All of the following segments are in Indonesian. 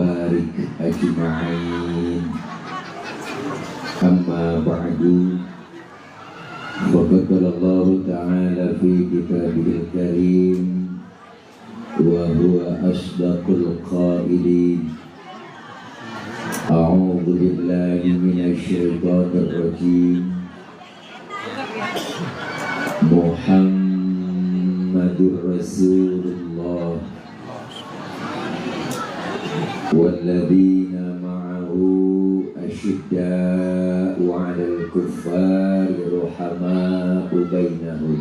وبارك أجمعين. أما بعد، فقد قال الله تعالى في كتابه الكريم وهو أصدق القائلين: أعوذ بالله من الشيطان الرجيم. محمد رسول الله والذين معه أشداء على الكفار رحماء بينهم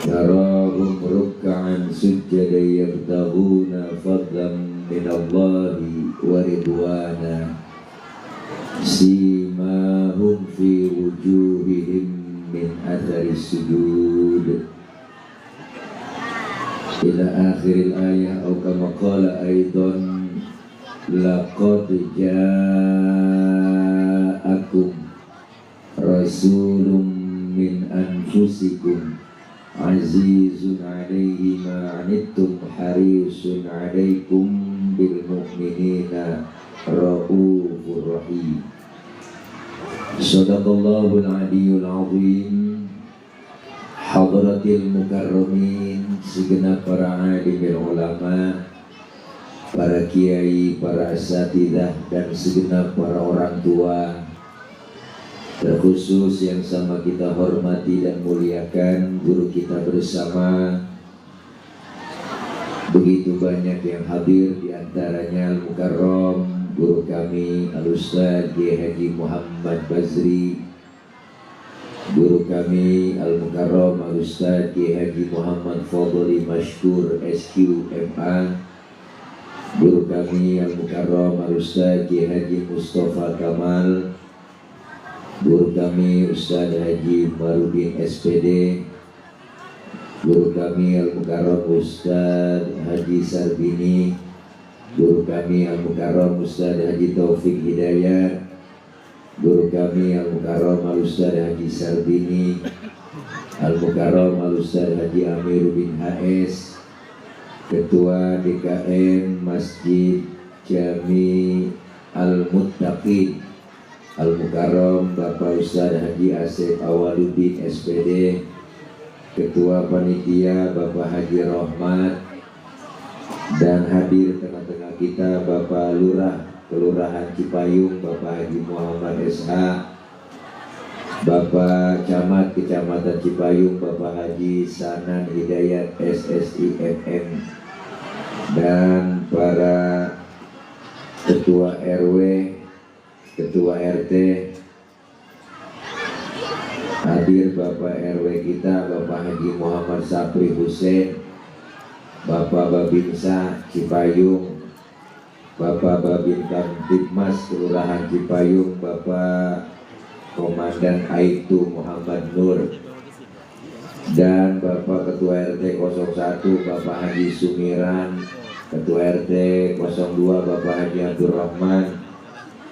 تراهم ركعا سجدا يبتغون فضلا من الله ورضوانا سيماهم في وجوههم من أثر السجود إلى آخر الآية. أو كما قال أيضا: لقد جاءكم رسول من أنفسكم عزيز عليه ما عنتم حريص عليكم بالمؤمنين رؤوف رحيم. Sadaqallahul Aliyyul Azim. Hadratil Mukarramin, segenap para alim ulama, para kiai, para asatidzah, dan segenap para orang tua, terkhusus yang sama kita hormati dan muliakan guru kita bersama. Begitu banyak yang hadir, diantaranya Al-Mukarram guru kami Al-Ustaz Kiai Haji Muhammad Bazri, guru kami Al-Mukarram Al-Ustaz Kiai Haji Muhammad Fadli Mashkur SQMA, guru kami Al-Mukarram Al-Ustaz Kiai Haji Mustafa Kamal, guru kami Ustaz Haji Marudin SPD, guru kami Al-Mukarram Ustaz Haji Sarbini, guru kami Al-Mukarram Ustaz Haji Taufik Hidayat, guru kami Al-Mukarram Al-Ustaz Haji Sarbini, Al-Mukarram Al-Ustaz Haji Amir bin HS, Ketua DKM Masjid Jami Al-Muttaqin Al-Mukarram Bapak Ustaz Haji Asep Awaluddin SPD, Ketua Panitia Bapak Haji Rahmat, dan hadir tengah-tengah kita Bapak Lurah Kelurahan Cipayung Bapak Haji Muhammad SH, Bapak Camat Kecamatan Cipayung Bapak Haji Sanan Hidayat SSI MM, dan para Ketua RW, Ketua RT, hadir Bapak RW kita Bapak Haji Muhammad Sapri Hussein, Bapak Babinsa Cipayung, Bapak Babin Kamtibmas Kelurahan Cipayung, Bapak Komandan Aitu Muhammad Nur, dan Bapak Ketua RT 01 Bapak Haji Sumiran, Ketua RT 02 Bapak Haji Abdul Rahman,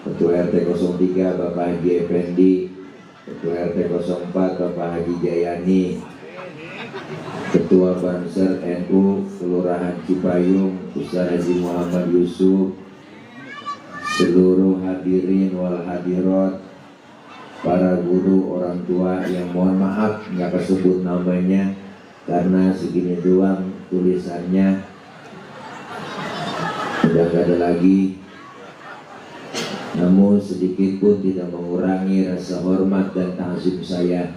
Ketua RT 03 Bapak Haji Effendi, Ketua RT 04 Bapak Haji Jayani, Ketua Banser NU Kelurahan Cipayung Ustaz Haji Muhammad Yusuf, seluruh hadirin wal hadirat, para guru, orang tua yang mohon maaf nggak kesebut namanya karena segini doang tulisannya, udah gak ada lagi. Namun sedikit pun tidak mengurangi rasa hormat dan ta'zim saya.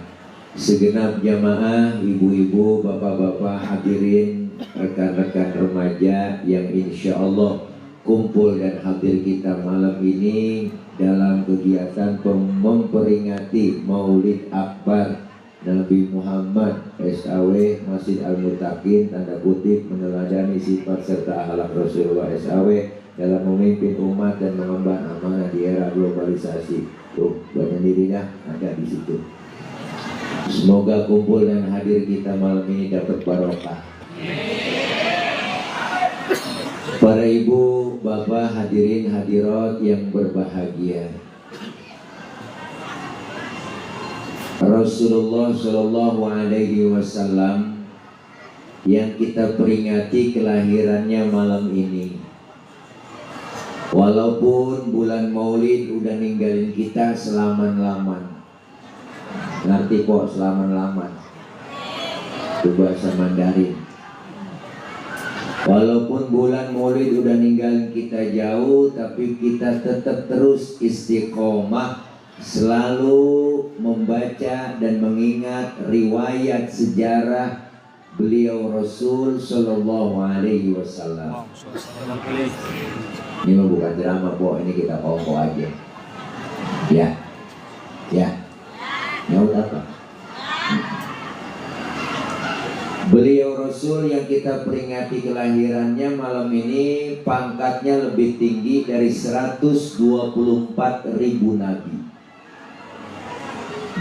Segenap jamaah, ibu-ibu, bapak-bapak, hadirin, rekan-rekan remaja yang insya Allah kumpul dan hadir kita malam ini dalam kegiatan memperingati Maulid Akbar Nabi Muhammad SAW, Masjid Al-Muttaqin, tanda kutip meneladani sifat serta akhlak Rasulullah SAW dalam memimpin umat dan mengemban amanah di era globalisasi. Tuh, banyak dirinya ada di situ. Semoga kumpul dan hadir kita malam ini dapat barokah. Para ibu, bapak, hadirin hadirat yang berbahagia, Rasulullah Shallallahu Alaihi Wasallam yang kita peringati kelahirannya malam ini Walaupun bulan Maulid udah ninggalin kita selaman-laman. Ngerti kok selaman-laman? Itu bahasa Mandarin. Walaupun bulan Maulid udah ninggalin kita jauh, tapi kita tetap terus istiqomah, selalu membaca dan mengingat riwayat sejarah beliau Rasul Shallallahu Alaihi Wasallam. Ini mah bukan drama kok, ini kita kongko aja. Ya, ya, udah apa? Beliau Rasul yang kita peringati kelahirannya malam ini pangkatnya lebih tinggi dari 124.000 nabi.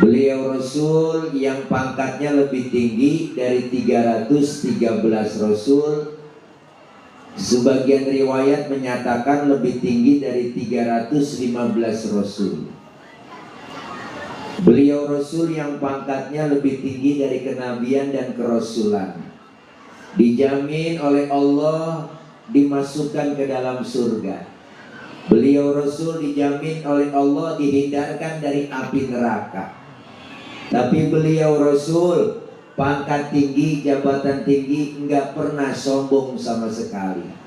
Beliau Rasul yang pangkatnya lebih tinggi dari 313 Rasul. Sebagian riwayat menyatakan lebih tinggi dari 315 Rasul. Beliau Rasul yang pangkatnya lebih tinggi dari kenabian dan kerasulan, dijamin oleh Allah dimasukkan ke dalam surga. Beliau Rasul dijamin oleh Allah dihindarkan dari api neraka. Tapi beliau Rasul pangkat tinggi, jabatan tinggi, enggak pernah sombong sama sekali.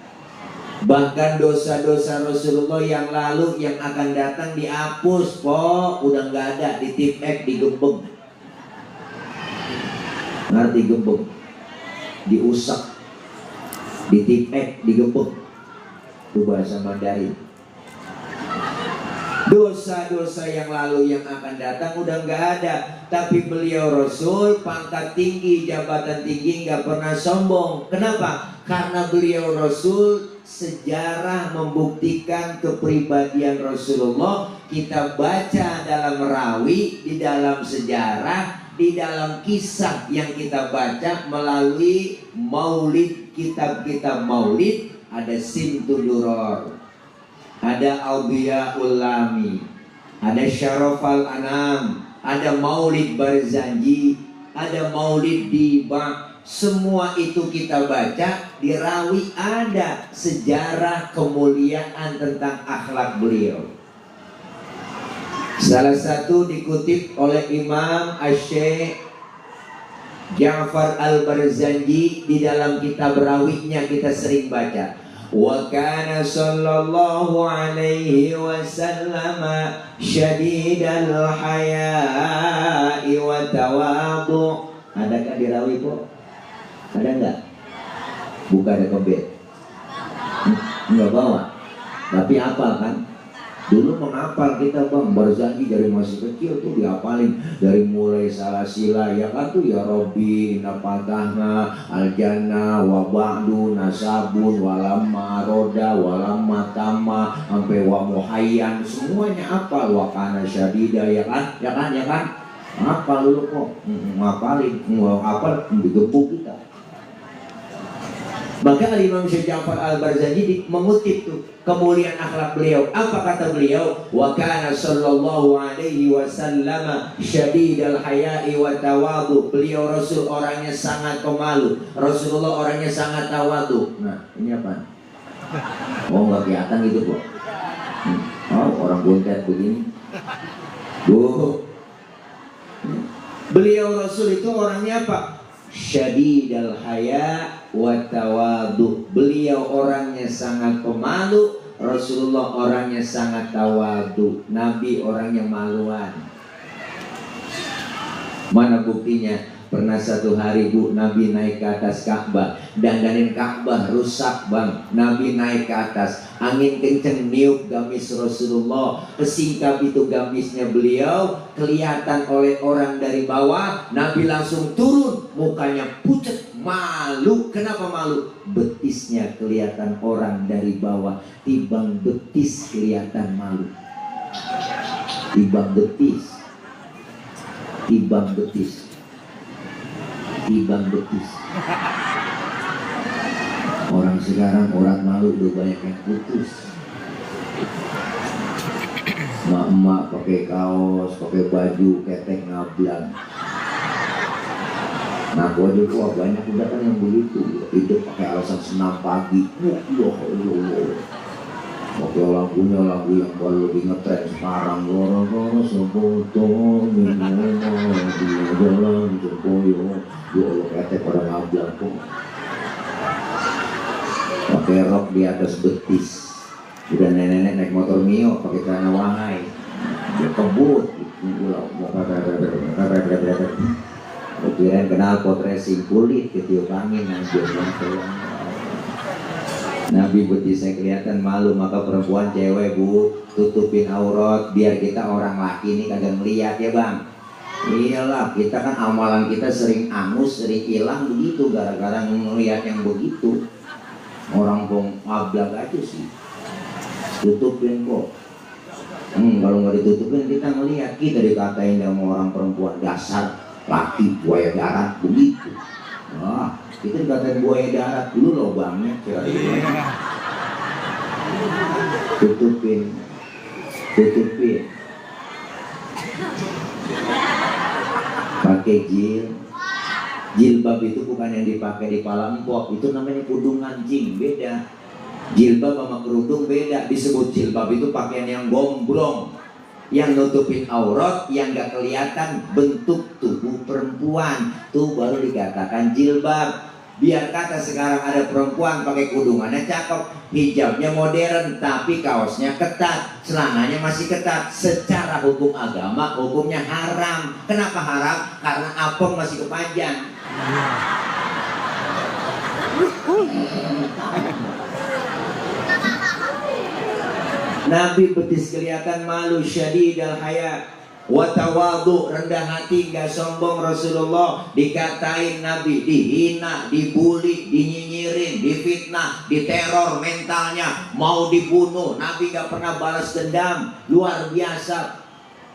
Bahkan dosa-dosa Rasulullah yang lalu yang akan datang dihapus, kok udah nggak ada, ditipek, digembeng. Ngerti gembeng? Diusak, ditipek, digembeng. Itu bahasa Mandarin. Dosa-dosa yang lalu yang akan datang udah nggak ada. Tapi beliau Rasul pangkat tinggi, jabatan tinggi, nggak pernah sombong. Kenapa? Karena beliau Rasul sejarah membuktikan kepribadian Rasulullah. Kita baca dalam rawi, di dalam sejarah, di dalam kisah yang kita baca melalui maulid, kitab-kitab maulid. Ada Simtuduror, ada Aubiyaul Lami, ada Syarafal Anam, ada Maulid Barzanji, ada Maulid Diba. Semua itu kita baca, di rawi ada sejarah kemuliaan tentang akhlak beliau. Salah satu dikutip oleh Imam Asy-Syaikh Ja'far Al-Barzanji di dalam kitab rawinya kita sering baca. Wa kana sallallahu alaihi wasallam syadidal haya'i wa tawadhu. Adakah di rawi kok? Ada enggak? Buka ada kebet. Enggak bawa. Tapi hafal kan? Dulu menghafal kita bang, Barzanji dari masih kecil tuh dihafalin. Dari mulai salah sila ya kan tuh, ya Robbi, inna fatahna, al-jannah, wa ba'du, nasabun, walamma roda, walamma tama, sampai wa muhayyan. Semuanya hafal, wa kana syadida ya kan? Ya kan? Ya kan? Hafal dulu kok. Hafalin, hafal digebuk kita. Maka Imam Syekh Ja'far Al-Barzanji mengutip tuh kemuliaan akhlak beliau. Apa kata beliau? Wa kana sallallahu alaihi wasallam syadidal haya'i wa tawadhu. Beliau Rasul orangnya sangat pemalu. Rasulullah orangnya sangat tawadhu. Nah, ini apa? Oh, enggak kelihatan gitu kok. Oh, orang bontet begini. Tuh. Beliau Rasul itu orangnya apa? Syadidal haya' wa tawadhu. Beliau orangnya sangat pemalu, Rasulullah orangnya sangat tawadhu. Nabi orangnya maluan. Mana buktinya? Pernah satu hari bu, Nabi naik ke atas Ka'bah, dandanin Ka'bah rusak bang. Nabi naik ke atas, angin kenceng niup gamis Rasulullah, kesingkap itu gamisnya beliau, kelihatan oleh orang dari bawah. Nabi langsung turun, mukanya pucat, malu. Kenapa malu? Betisnya kelihatan orang dari bawah, tibang betis kelihatan malu. Tibang betis, tibang betis, tibang betis. Orang sekarang orang malu udah banyak yang putus. Emak-emak pakai kaos, pakai baju ketek ngablang. Nah, gua juga banyak udah kan yang begitu, hidup pakai alasan senam pagi. Oke, lagunya lagu yang baru lagi ngetren sekarang. Gara-gara sebotol minum dia jalan sempoyo. Ya Allah, ketek pada ngablang kok. Pakai rok di atas betis. Udah nenek-nenek naik motor Mio pakai celana wahai. Dia kebut. Kirain kenal pot racing kulit ketiup angin aja. Nabi betisnya kelihatan malu, maka perempuan cewek bu tutupin aurat biar kita orang laki ini kagak ngeliat ya bang. Iyalah, kita kan amalan kita sering angus, sering hilang begitu gara-gara ngeliat yang begitu. Orang bong ablag aja sih, tutupin kok. Kalau nggak ditutupin kita ngeliat, kita dikatain sama orang perempuan dasar laki buaya darat begitu. Wah, kita dikatain buaya darat dulu lobangnya. Tutupin. Pakai jilbab itu bukan yang dipakai di pala empok, itu namanya kudungan jing, beda. Jilbab sama kerudung beda. Disebut jilbab itu pakaian yang gombrong, yang nutupin aurat, yang gak kelihatan bentuk tubuh perempuan, tuh baru dikatakan jilbab. Biar kata sekarang ada perempuan pakai kudungannya cakep, hijabnya modern, tapi kaosnya ketat, celananya masih ketat. Secara hukum agama, hukumnya haram. Kenapa haram? Karena apem masih kepanjang. Nabi betis kelihatan malu, syadidal haya wa tawadu, rendah hati, gak sombong. Rasulullah dikatain Nabi, dihina, dibully, dinyinyirin, difitnah, diteror mentalnya, mau dibunuh. Nabi gak pernah balas dendam. Luar biasa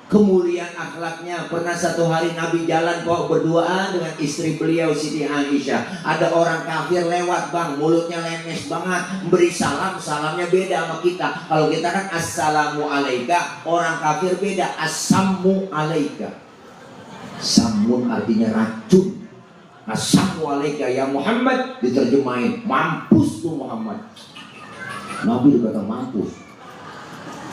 kemuliaan akhlaknya. Pernah satu hari Nabi jalan kok berduaan dengan istri beliau Siti Aisyah. Ada orang kafir lewat bang, mulutnya lemes banget, beri salam, salamnya beda sama kita. Kalau kita kan assalamu alaika, orang kafir beda, assamu alaika. Samun artinya racun. Assamu alaika ya Muhammad, diterjemahin mampus tuh Muhammad. Nabi berkata mampus.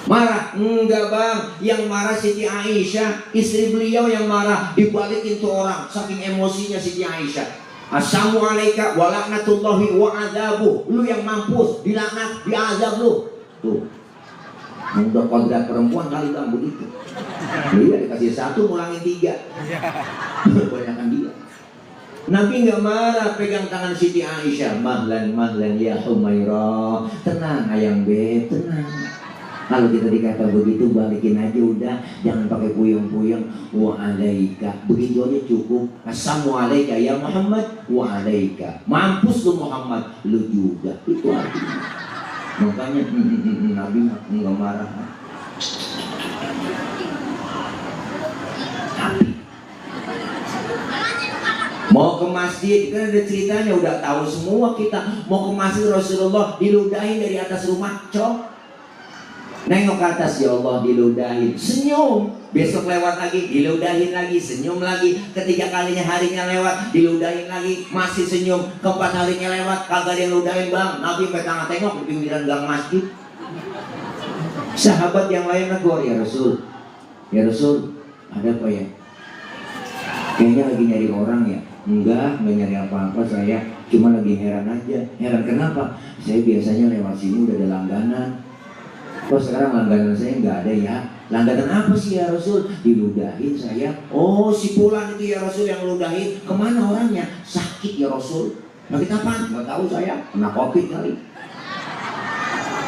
Marah? Enggak bang, yang marah Siti Aisyah, istri beliau yang marah. Dibalikin tuh orang, saking emosinya Siti Aisyah. Assalamu alaika wa laknatullahi wa azabuh. Lu yang mampus, dilaknat, diazab lu. Tuh, udah kodrat perempuan kali bang begitu. Dia dikasih satu, ngulangin 3. Banyakan dia. Nabi nggak marah, pegang tangan Siti Aisyah. Mahlan ya Humairah, tenang ayang beb, tenang. Kalau kita dikata begitu, balikin aja udah, jangan pakai puyeng-puyeng. Wa alaika, begitu aja cukup. Assalamualaikum ya Muhammad, wa alaika. Mampus lu Muhammad, lu juga. Itu artinya. Makanya Nabi nggak marah. Mau ke masjid, kan ada ceritanya, udah tahu semua kita. Mau ke masjid Rasulullah diludahin dari atas rumah, cok. Nengok ke atas, ya Allah, diludahin, senyum. Besok lewat lagi, diludahin lagi, senyum lagi. Ketiga kalinya harinya lewat, diludahin lagi, masih senyum. Keempat harinya lewat, kagak dia ludahin bang. Nabi petang tengok di pinggiran gang masjid. Sahabat yang lain negor, ya Rasul, ada apa ya? Kayaknya lagi nyari orang ya. Enggak nyari apa-apa, saya cuma lagi heran aja. Heran kenapa? Saya biasanya lewat sini udah ada langganan. Kok sekarang langganan saya nggak ada ya? Langganan apa sih ya Rasul? Diludahin saya. Oh si Fulan itu ya Rasul yang ludahin. Kemana orangnya? Sakit ya Rasul. Sakit apa? Nggak tahu saya. Kena COVID kali.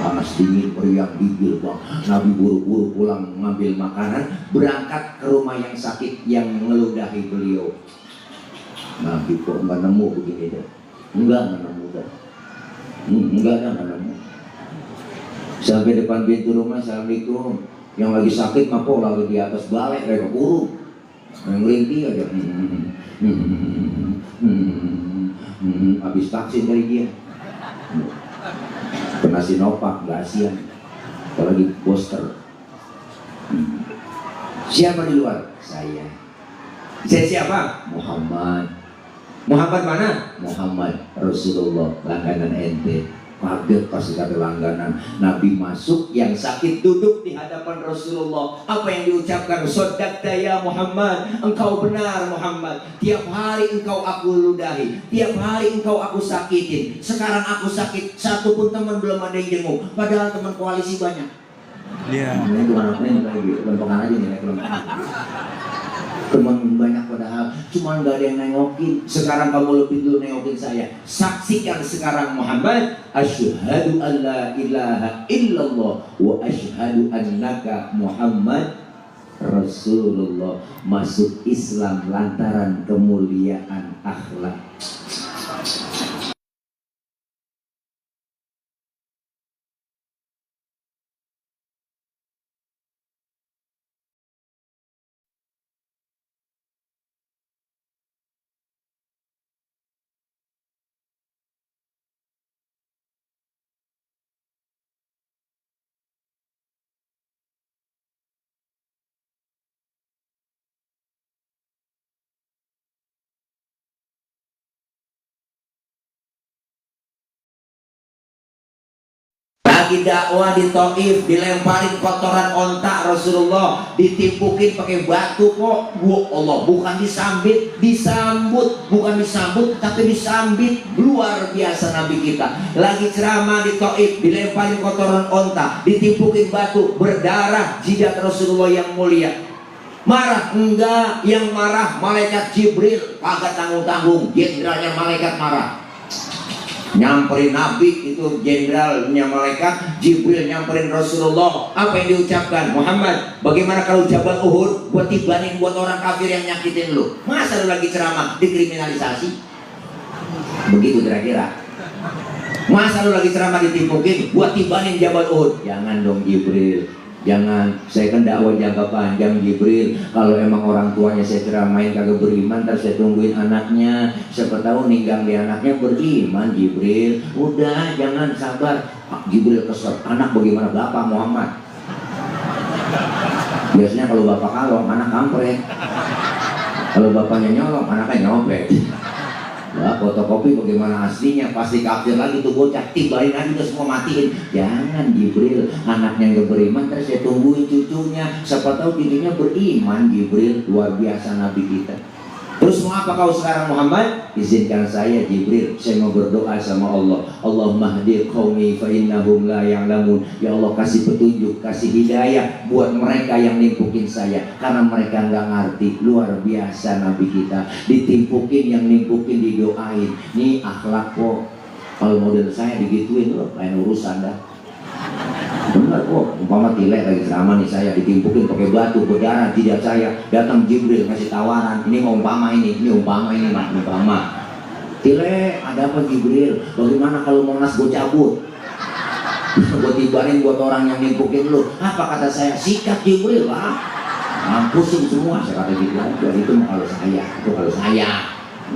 Panas dingin, meriang gigil bang. Nabi buru-buru pulang ngambil makanan, berangkat ke rumah yang sakit yang ngeludahi beliau. Nabi kok nggak nemu begini deh? Enggak nemu dah. Enggak nemu. Sampai depan pintu rumah, assalamualaikum. Yang lagi sakit mapok lagi di atas balai kayak burung, ngerintih aja. Habis vaksin dari dia, kena Sinovac, nggak asian, apalagi booster. Siapa di luar? Saya siapa? Muhammad. Muhammad mana? Muhammad Rasulullah, langganan ente. Kaget pas kata langganan. Nabi masuk, yang sakit duduk di hadapan Rasulullah. Apa yang diucapkan? Shadaqta ya Muhammad, engkau benar Muhammad. Tiap hari engkau aku ludahi, tiap hari engkau aku sakitin. Sekarang aku sakit, satu pun teman belum ada yang jenguk. Padahal teman koalisi banyak. Iya. Ini bukan apa yang lagi lempengan aja nih, teman banyak padahal, cuma nggak ada yang nengokin. Sekarang kamu lebih dulu nengokin saya. Saksikan sekarang Muhammad, asyhadu an la ilaha illallah wa asyhadu annaka Muhammad Rasulullah. Masuk Islam lantaran kemuliaan akhlak. Lagi dakwah di Taif, dilemparin kotoran ontak Rasulullah, ditimpukin pakai batu kok. Allah, bukan disambit, disambut, bukan disambut tapi disambit. Luar biasa Nabi kita. Lagi ceramah di Taif, dilemparin kotoran ontak, ditimpukin batu, berdarah jidat Rasulullah yang mulia. Marah? Enggak, yang marah malaikat Jibril. Kagak tanggung-tanggung, jenderalnya malaikat marah. Nyamperin Nabi, itu jenderalnya malaikat Jibril nyamperin Rasulullah. Apa yang diucapkan? Muhammad, bagaimana kalau Jabal Uhud buat tibanin buat orang kafir yang nyakitin lu? Masa lu lagi ceramah dikriminalisasi? Begitu kira-kira. Masa lu lagi ceramah ditimpukin buat tibanin Jabal Uhud? Jangan dong Jibril, jangan. Saya kan dakwah jangka panjang Jibril. Kalau emang orang tuanya saya ceramain kagak beriman, terus saya tungguin anaknya, siapa tahu ninggang di anaknya beriman. Jibril, udah jangan, sabar. Jibril kesel, anak bagaimana bapak Muhammad? Biasanya kalau bapak kalong, anak kampret. Kalau bapaknya nyolong, anaknya nyopet. Nah, fotokopi bagaimana aslinya, pasti kafir lagi tuh bocah, tibain aja udah semua matiin. Jangan Jibril, anaknya nggak beriman, terus saya tungguin cucunya, siapa tahu cucunya beriman. Jibril, luar biasa Nabi kita. Terus mau apa kau sekarang Muhammad? Izinkan saya Jibril, saya mau berdoa sama Allah. Allahumma hdi qaumi fa innahum la ya'lamun. Ya Allah, kasih petunjuk, kasih hidayah buat mereka yang nimpukin saya, karena mereka nggak ngerti. Luar biasa Nabi kita, ditimpukin, yang nimpukin didoain. Nih akhlak kok. Kalau model saya digituin loh, lain urusan dah. Benar kok, umpama tilek lagi sama nih, saya ditimpukin pakai batu, berdarah jidat saya, datang Jibril ngasih tawaran. Ini mau umpama ini umpama. Tilek, ada apa Jibril? Bagaimana kalau Monas gue cabut? Gue tibarin buat orang yang nimpukin lu. Apa kata saya? Sikat Jibril lah. Pusing semua, saya kata gitu aja. Itu kalau saya, itu kalau saya.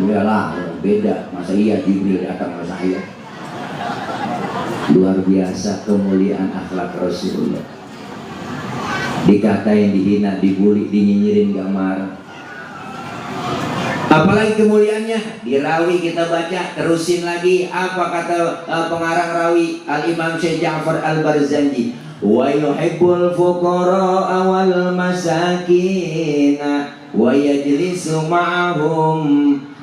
Iyalah, beda. Masa iya Jibril datang sama saya? Luar biasa kemuliaan akhlak Rasulullah. Dikatain, dihina, dibully, dinyinyirin gak marah. Apalagi kemuliaannya di rawi kita baca, terusin lagi. Apa kata pengarang rawi Al-Imam Syekh Ja'far Al-Barzanji? Wa yuhibbul fuqara wal masakin wa yajlisu ma'ahum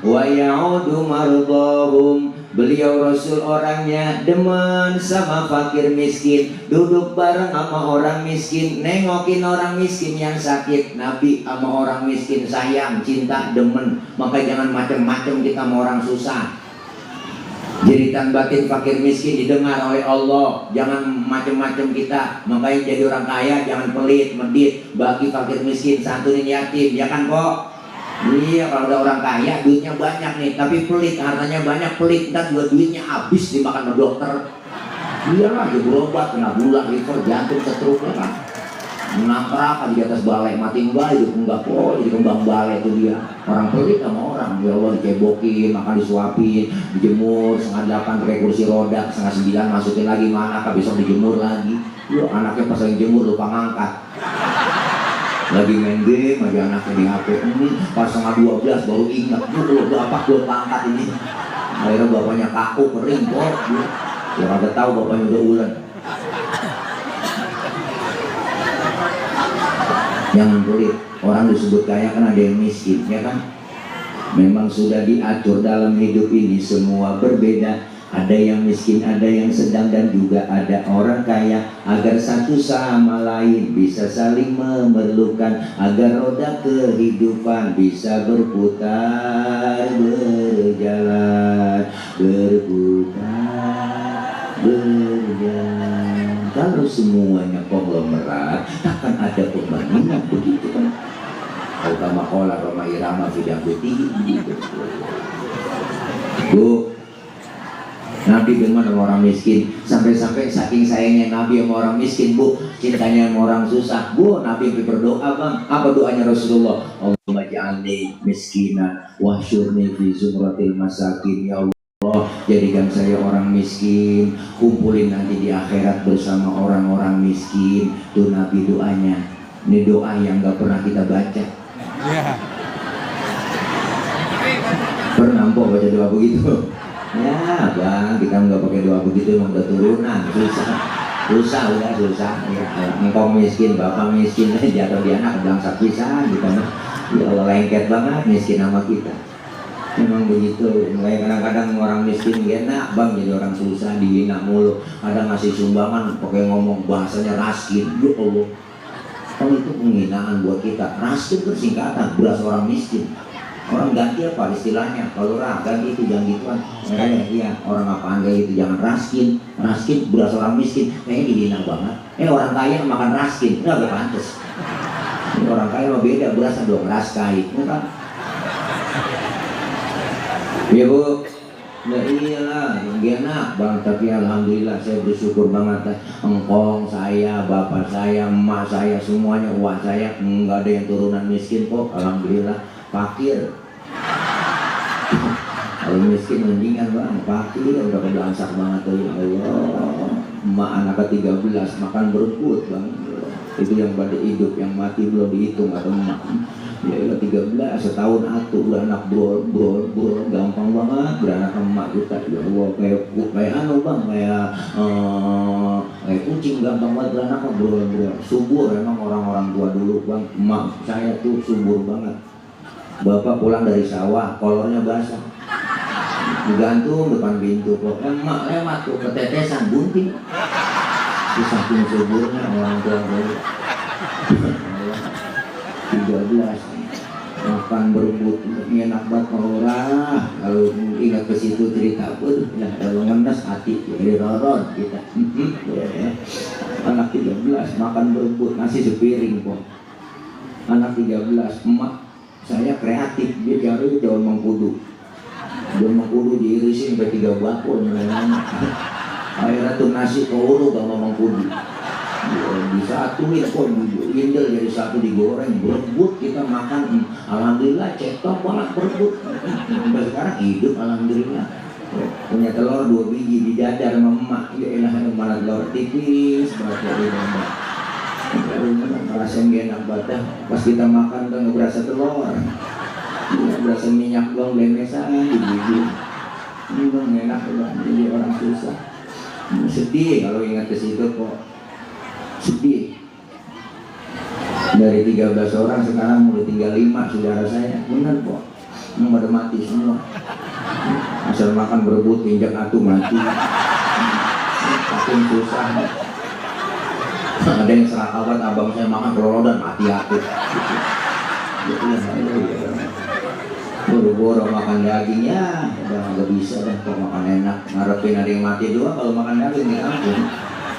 wa ya'udu mardahum. Beliau Rasul orangnya demen sama fakir miskin, duduk bareng sama orang miskin, nengokin orang miskin yang sakit. Nabi sama orang miskin sayang, cinta, demen. Maka jangan macem-macem kita sama orang susah. Jeritan batin fakir miskin didengar oleh Allah. Jangan macem-macem kita. Makanya jadi orang kaya jangan pelit, medit, bagi fakir miskin, santunin yatim, ya kan kok? Iya, kalau ada orang kaya duitnya banyak nih, tapi pelit, hartanya banyak, pelit, ntar buat duitnya habis dimakan sama dokter. Iyalah, dia berobat, kena gula, liver, jantung, stroke kan. Menangkrak di atas balai, mati enggak, hidup enggak kok, jadi kembang balai itu dia. Orang pelit sama orang, ya Allah, dicebokin, makan disuapin, dijemur, 7:30 pakai kursi roda, 8:30 masukin lagi mana, besok dijemur lagi. Yuk, anaknya pas lagi jemur lupa ngangkat. Lagi main game aja anaknya di HP. Pas 11:30 baru ingat, kalau bapak gue angkat ini. Akhirnya bapaknya kaku, kering kok. Ya kagak tahu bapaknya udah ulen. Jangan pelit. Orang disebut kaya kan ada yang miskin, ya kan? Memang sudah diatur dalam hidup ini semua berbeda. Ada yang miskin, ada yang sedang, dan juga ada orang kaya. Agar satu sama lain bisa saling memerlukan, agar roda kehidupan bisa berputar, berjalan, berputar, berjalan. Kalau semuanya konglomerat, takkan ada pembangunan, begitu kan? Utama kola Roma Irama Fidang Putih gitu. Bu, Nabi gimana sama orang miskin? Sampai-sampai saking sayangnya Nabi sama orang miskin, Bu, cintanya sama orang susah. Bu, Nabi berdoa, Bang. Apa doanya Rasulullah? Allahumma ja'alni miskinan wahsyurni fi zumratil masakin. Ya Allah, jadikan saya orang miskin, kumpulin nanti di akhirat bersama orang-orang miskin. Tuh Nabi doanya. Ini doa yang gak pernah kita baca. Yeah. Pernah Mpok baca doa begitu? Ya Bang, kita nggak pakai doa begitu, emang udah turunan, susah ya. Engkau miskin, bapak miskin, jatuh di anak bangsa pisah gitu. Ya Allah, lengket banget miskin sama kita. Memang begitu. Mulai kadang-kadang orang miskin gak enak Bang, jadi orang susah, dihina mulu. Ada ngasih sumbangan pakai ngomong bahasanya raskin. Ya Allah, kalau itu penghinaan buat kita. Raskin itu singkatan beras orang miskin. Orang ganti apa istilahnya? Kalau orang ganti itu jangan gituan. Iya, orang apaan kayak gitu, jangan raskin. Raskin beras orang miskin, kayaknya dihina banget. Orang kaya makan raskin, nggak pantas. Orang kaya mah beda, berasa dong raskai, kan? Ya Bu. Nah iyalah, enak Bang, tapi alhamdulillah saya bersyukur banget. Engkong saya, bapak saya, emak saya, semuanya uang saya nggak ada yang turunan miskin kok, alhamdulillah. Fakir. Kalau miskin mendingan Bang, fakir udah keblangsak banget tuh, ya Allah. Emak anak ke-13 makan berebut Bang. Itu yang pada hidup, yang mati belum dihitung atau emak. Ya udah 13 setahun atuh udah anak brol gampang banget beranak emak kita. Ya Allah, kayak anu Bang, kayak kucing gampang banget beranak brol. Subur emang orang-orang tua dulu Bang. Emak saya tuh subur banget. Bapak pulang dari sawah, kolornya basah, digantung depan pintu kok. Emak lewat tuh ketetesan bunting. Di samping suburnya orang tua dulu. 13 makan berebut, enak banget orang. Kalau ingat ke situ cerita pun, ya kalau ngenes hati jadi roron kita. Anak 13 makan berebut, nasi sepiring kok. Anak 13, emak saya kreatif, dia cari daun mengkudu. Daun mengkudu diirisin sampai 3 bakul. Akhirnya tuh nasi keuruh sama mengkudu. Disatuin kok, indel jadi satu digoreng, berebut kita makan. Alhamdulillah cetok banget berebut. Sampai sekarang hidup alhamdulillah. Punya telur 2 biji di dadar sama emak. Ya elah, malah telur tipis banget dari mama. Ngerasain gak enak banget. Pas kita makan tuh nggak berasa telur, berasa minyak doang, lemesan di biji. Ini bang enak banget, jadi orang susah. Sedih kalau ingat ke situ kok. Sedih. Dari 13 orang sekarang udah tinggal 5 saudara saya. Benar kok, pada mati semua. Asal makan berebut injak atuh mati. Makin susah. Ada yang serakawan, abang saya makan telur dan mati aku. Boro-boro makan daging, ya udah nggak bisa deh kok makan enak. Ngarepin ada yang mati doang kalau makan daging di kampung.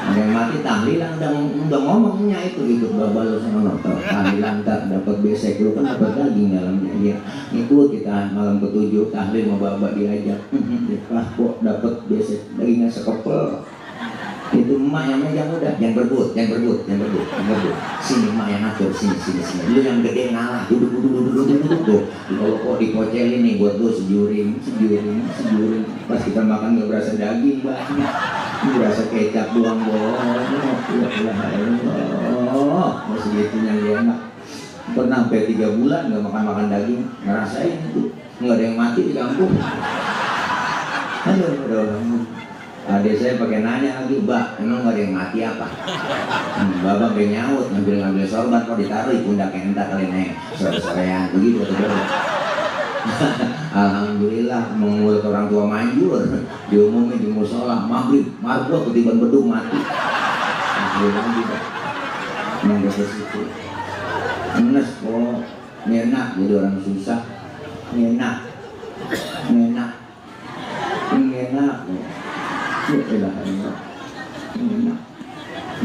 Ada yang mati tahlilan, udah ngomongnya itu gitu, babal sama nonton tahlilan tak dapat besek, lu kan dapat daging dalamnya. Ya ikut kita malam ke-7 tahlil sama babak diajak, kok dapat besek dagingnya sekepel. Itu emak yang megang, udah jangan berebut. Sini emak yang ngatur, sini. Lu yang gede ngalah, duduk tuh. Kalau kok dipocelin nih buat lu sejuring. Pas kita makan nggak berasa daging banyak, berasa kecap doang masih gitunya enak. Pernah sampai 3 bulan nggak makan daging, ngerasain itu nggak ada yang mati di kampung. Aduh, Adik saya pakai nanya lagi, Mbak, emang gak ada yang mati apa? Bapak pengen nyaut, ngambil sorban kok ditaruh di pundak entar kali neng sore-sorean begitu tuh. Alhamdulillah mengulut orang tua manjur, diumumin di musola maghrib, marbot ketiban bedung mati. Alhamdulillah juga, nggak ke situ. Enes kok, enak jadi orang susah, enak.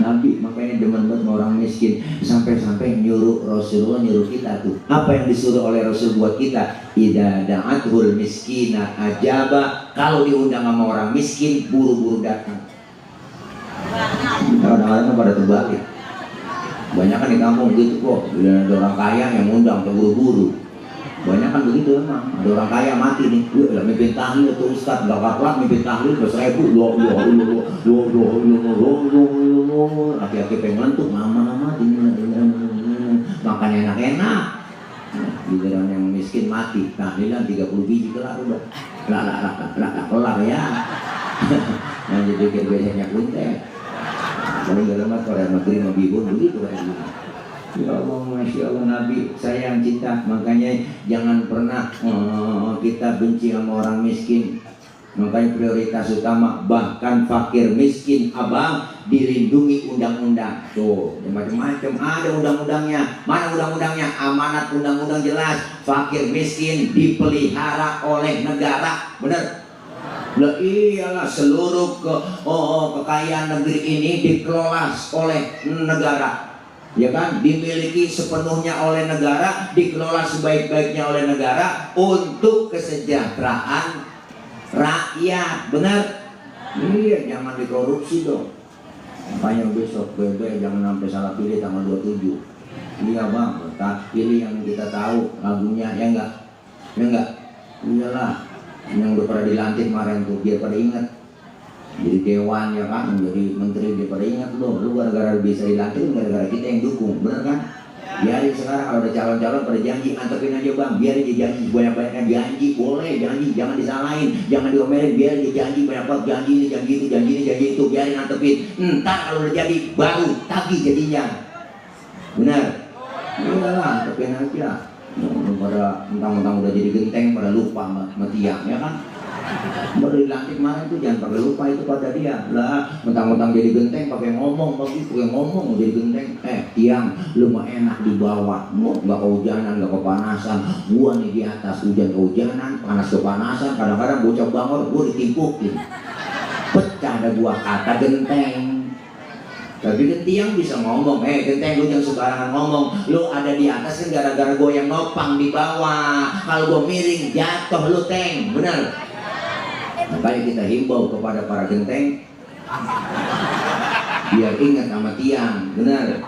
Nabi makanya demen banget sama orang miskin, sampai-sampai nyuruh Rasulullah nyuruh kita tuh. Apa yang disuruh oleh Rasul buat kita? Idza da'atul miskina ajaba. Kalau diundang sama orang miskin, buru-buru datang. Kadang-kadang pada terbalik. Banyak kan di kampung gitu kok. Bila ada orang kaya yang undang terburu-buru. Banyak kan begitu emang. Ada orang kaya mati nih, udah mimpin tahlil tuh Ustaz, gak kalah mimpin tahlil 10.000, laki-laki pengen lentuk, mama makan enak-enak. Giliran yang miskin mati, tahlilan 30 biji kelar udah, kelar ya. Yang jadi biasanya kuntet. Kalau nggak lama kalau yang negeri mau bihun begitu kayak gitu. Ya Allah, Masya Allah, Nabi sayang cinta. Makanya jangan pernah kita benci sama orang miskin. Makanya prioritas utama, bahkan fakir miskin abang dilindungi undang-undang. Tuh macam-macam ada undang-undangnya. Mana undang-undangnya? Amanat undang-undang jelas. Fakir miskin dipelihara oleh negara. Benar? Lah iyalah, seluruh kekayaan negeri ini dikelola oleh negara. Ya kan, dimiliki sepenuhnya oleh negara, dikelola sebaik-baiknya oleh negara untuk kesejahteraan rakyat. Benar? Iya, jangan dikorupsi dong. Makanya besok BB jangan sampai salah pilih tanggal 27. Iya bang, pilih yang kita tahu lagunya, ya enggak? Ya enggak? Iyalah, yang udah pernah dilantik kemarin tuh, biar pada ingat. Jadi dewan ya kan, menjadi menteri dia pada ingat loh, lu gara-gara bisa dilantik, gara-gara kita yang dukung, bener kan? Biarin sekarang kalau ada calon-calon pada janji, antepin aja bang, biar dia janji banyak-banyaknya janji, boleh janji, jangan disalahin, jangan diomelin, biar dia janji banyak-banyak, janji ini, janji itu, janji ini, janji itu, biarin antepin. Ntar kalau udah jadi, baru tagih jadinya. Benar? Udahlah, antepin aja. Pada mentang-mentang udah jadi genteng, pada lupa sama tiang, ya kan? Baru dilantik kemarin tuh jangan pakai lupa itu pada dia lah, mentang-mentang jadi genteng pakai ngomong begitu, pakai ngomong jadi genteng. Tiang, lu mah enak di bawah, nggak kehujanan, nggak kepanasan. Gua nih di atas, hujan kehujanan, panas kepanasan, kadang-kadang bocah bangor gua ditimpukin, pecah ada gua kata genteng. Tapi kan tiang bisa ngomong, genteng lu jangan sembarangan ngomong. Lu ada di atas kan gara-gara gua yang nopang di bawah. Kalau gua miring jatuh lu teng, bener? Makanya kita himbau kepada para genteng biar ingat sama tiang, benar?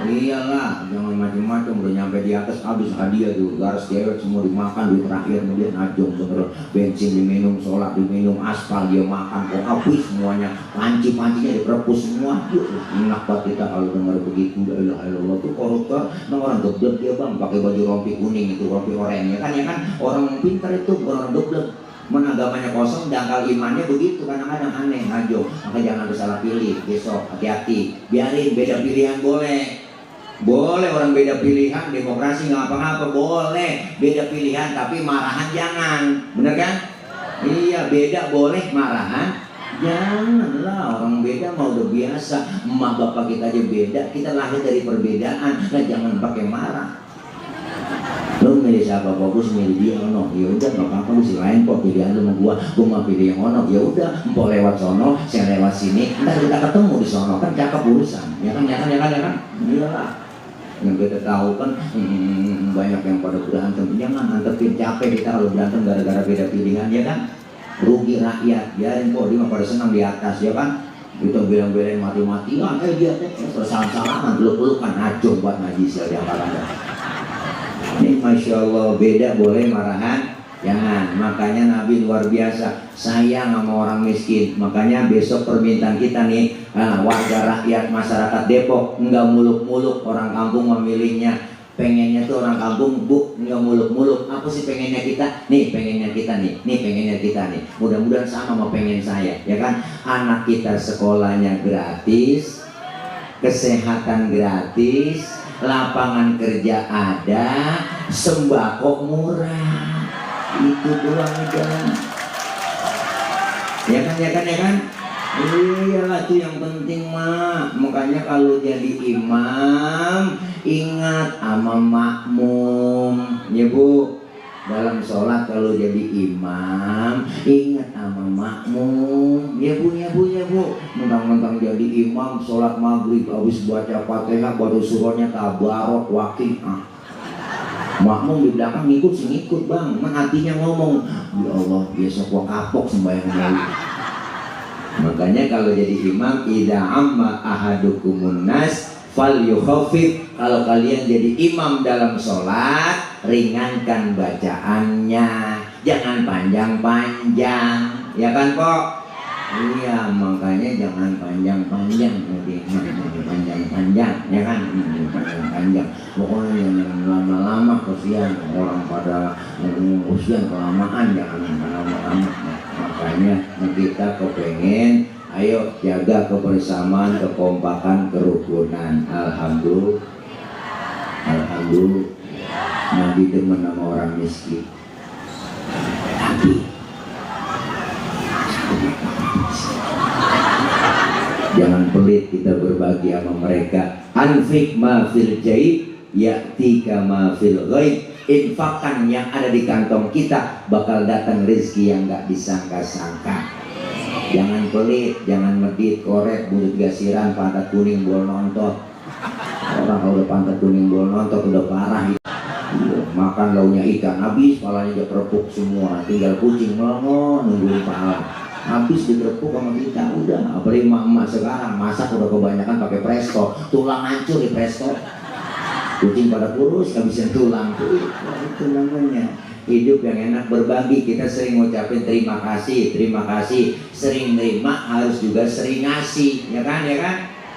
Iyalah, jangan macam-macam, udah nyampe di atas habis hadiah tuh, garis cewek semua dimakan, duit terakhir kemudian najong, bener, bensin diminum, sholat diminum, aspal dia makan, kok habis semuanya, panci-pancinya diperepus semua. Enak banget kita kalau dengar begitu. La ilaha illallah tuh koruptor, orang geblek dia bang, pakai baju rompi kuning itu, rompi oranye kan, ya kan, orang pintar itu bukan orang geblek. Menagamanya kosong, dangkal imannya begitu, kadang-kadang aneh, ngajo. Maka jangan salah pilih, besok hati-hati. Biarin beda pilihan boleh. Boleh orang beda pilihan, demokrasi nggak apa-apa, boleh beda pilihan, tapi marahan jangan. Bener kan? Iya, beda boleh, marahan janganlah. Orang beda mau udah biasa, emak bapak kita aja beda, kita lahir dari perbedaan, nah jangan pakai marah. Lu milih siapa, fokus milih dia ono, ya udah nggak apa-apa, lu si lain kok pilihan lu sama gua mau pilih yang ono, ya udah, empok lewat sono, saya lewat sini, ntar kita ketemu di sono, kan cakep urusan, ya kan, iyalah. Yang kita tahu kan banyak yang pada berantem, jangan antepin, capek kita kalau berantem gara-gara beda pilihan, ya kan, rugi rakyat. Biarin kok, dia mah pada senang di atas, ya kan. Kita bilang-bilang mati-matian, dia bersalah-salahan, peluk-pelukan, acung buat najis ya, jangan ada. Ini Masya Allah, beda boleh, marahan jangan. Makanya Nabi luar biasa sayang sama orang miskin. Makanya besok permintaan kita nih, warga rakyat masyarakat Depok, enggak muluk-muluk orang kampung memilihnya pengennya tuh orang kampung, Bu, nggak muluk-muluk. Apa sih pengennya kita? Nih pengennya kita nih pengennya kita nih. Mudah-mudahan sama pengen saya, ya kan? Anak kita sekolahnya gratis, kesehatan gratis, lapangan kerja ada, sembako murah. Itu doang aja. Ya kan? Iyalah itu yang penting mah. Makanya kalau jadi imam ingat sama makmum, ya Bu. Dalam sholat kalau jadi imam ingat sama makmum, ya Bu. Mentang-mentang jadi imam sholat maghrib habis baca Fatihah baru surahnya tabarok waqi'ah. Makmum di belakang ngikut bang, hatinya ngomong, ya Allah besok gua kapok sembahyang dulu. Makanya kalau jadi imam, idza amma ahadukumun nas falyukhaffif. Kalau kalian jadi imam dalam sholat, ringankan bacaannya, jangan panjang-panjang, ya kan Pok? Iya, makanya jangan panjang-panjang, panjang-panjang, ya kan? Panjang. Pokoknya jangan lama-lama, kesian orang pada usian kelamaan, jangan lama-lama. Makanya kita kepengen, ayo jaga kebersamaan, kekompakan, kerukunan. Alhamdulillah. Nabi demen sama orang miskin. Tapi jangan pelit kita berbagi sama mereka. Anfik ma fil jaib ya'tika ma fil ghaib. Infakkan yang ada di kantong kita, bakal datang rezeki yang gak disangka-sangka. Jangan pelit, jangan medit, korek, bulut gasiran, pantat kuning, bol nontot. Orang kalau udah pantat kuning, bol nontot udah parah. Makan launya ikan habis, palanya udah kerepuk semua, tinggal kucing melongo nungguin pala. Habis digerepuk sama kita, udah. Apalagi emak-emak sekarang masak udah kebanyakan pakai presto, tulang hancur di presto. Kucing pada kurus, habisin tulang. Itu namanya hidup yang enak, berbagi. Kita sering ngucapin terima kasih. Sering nerima, harus juga sering ngasih, ya kan?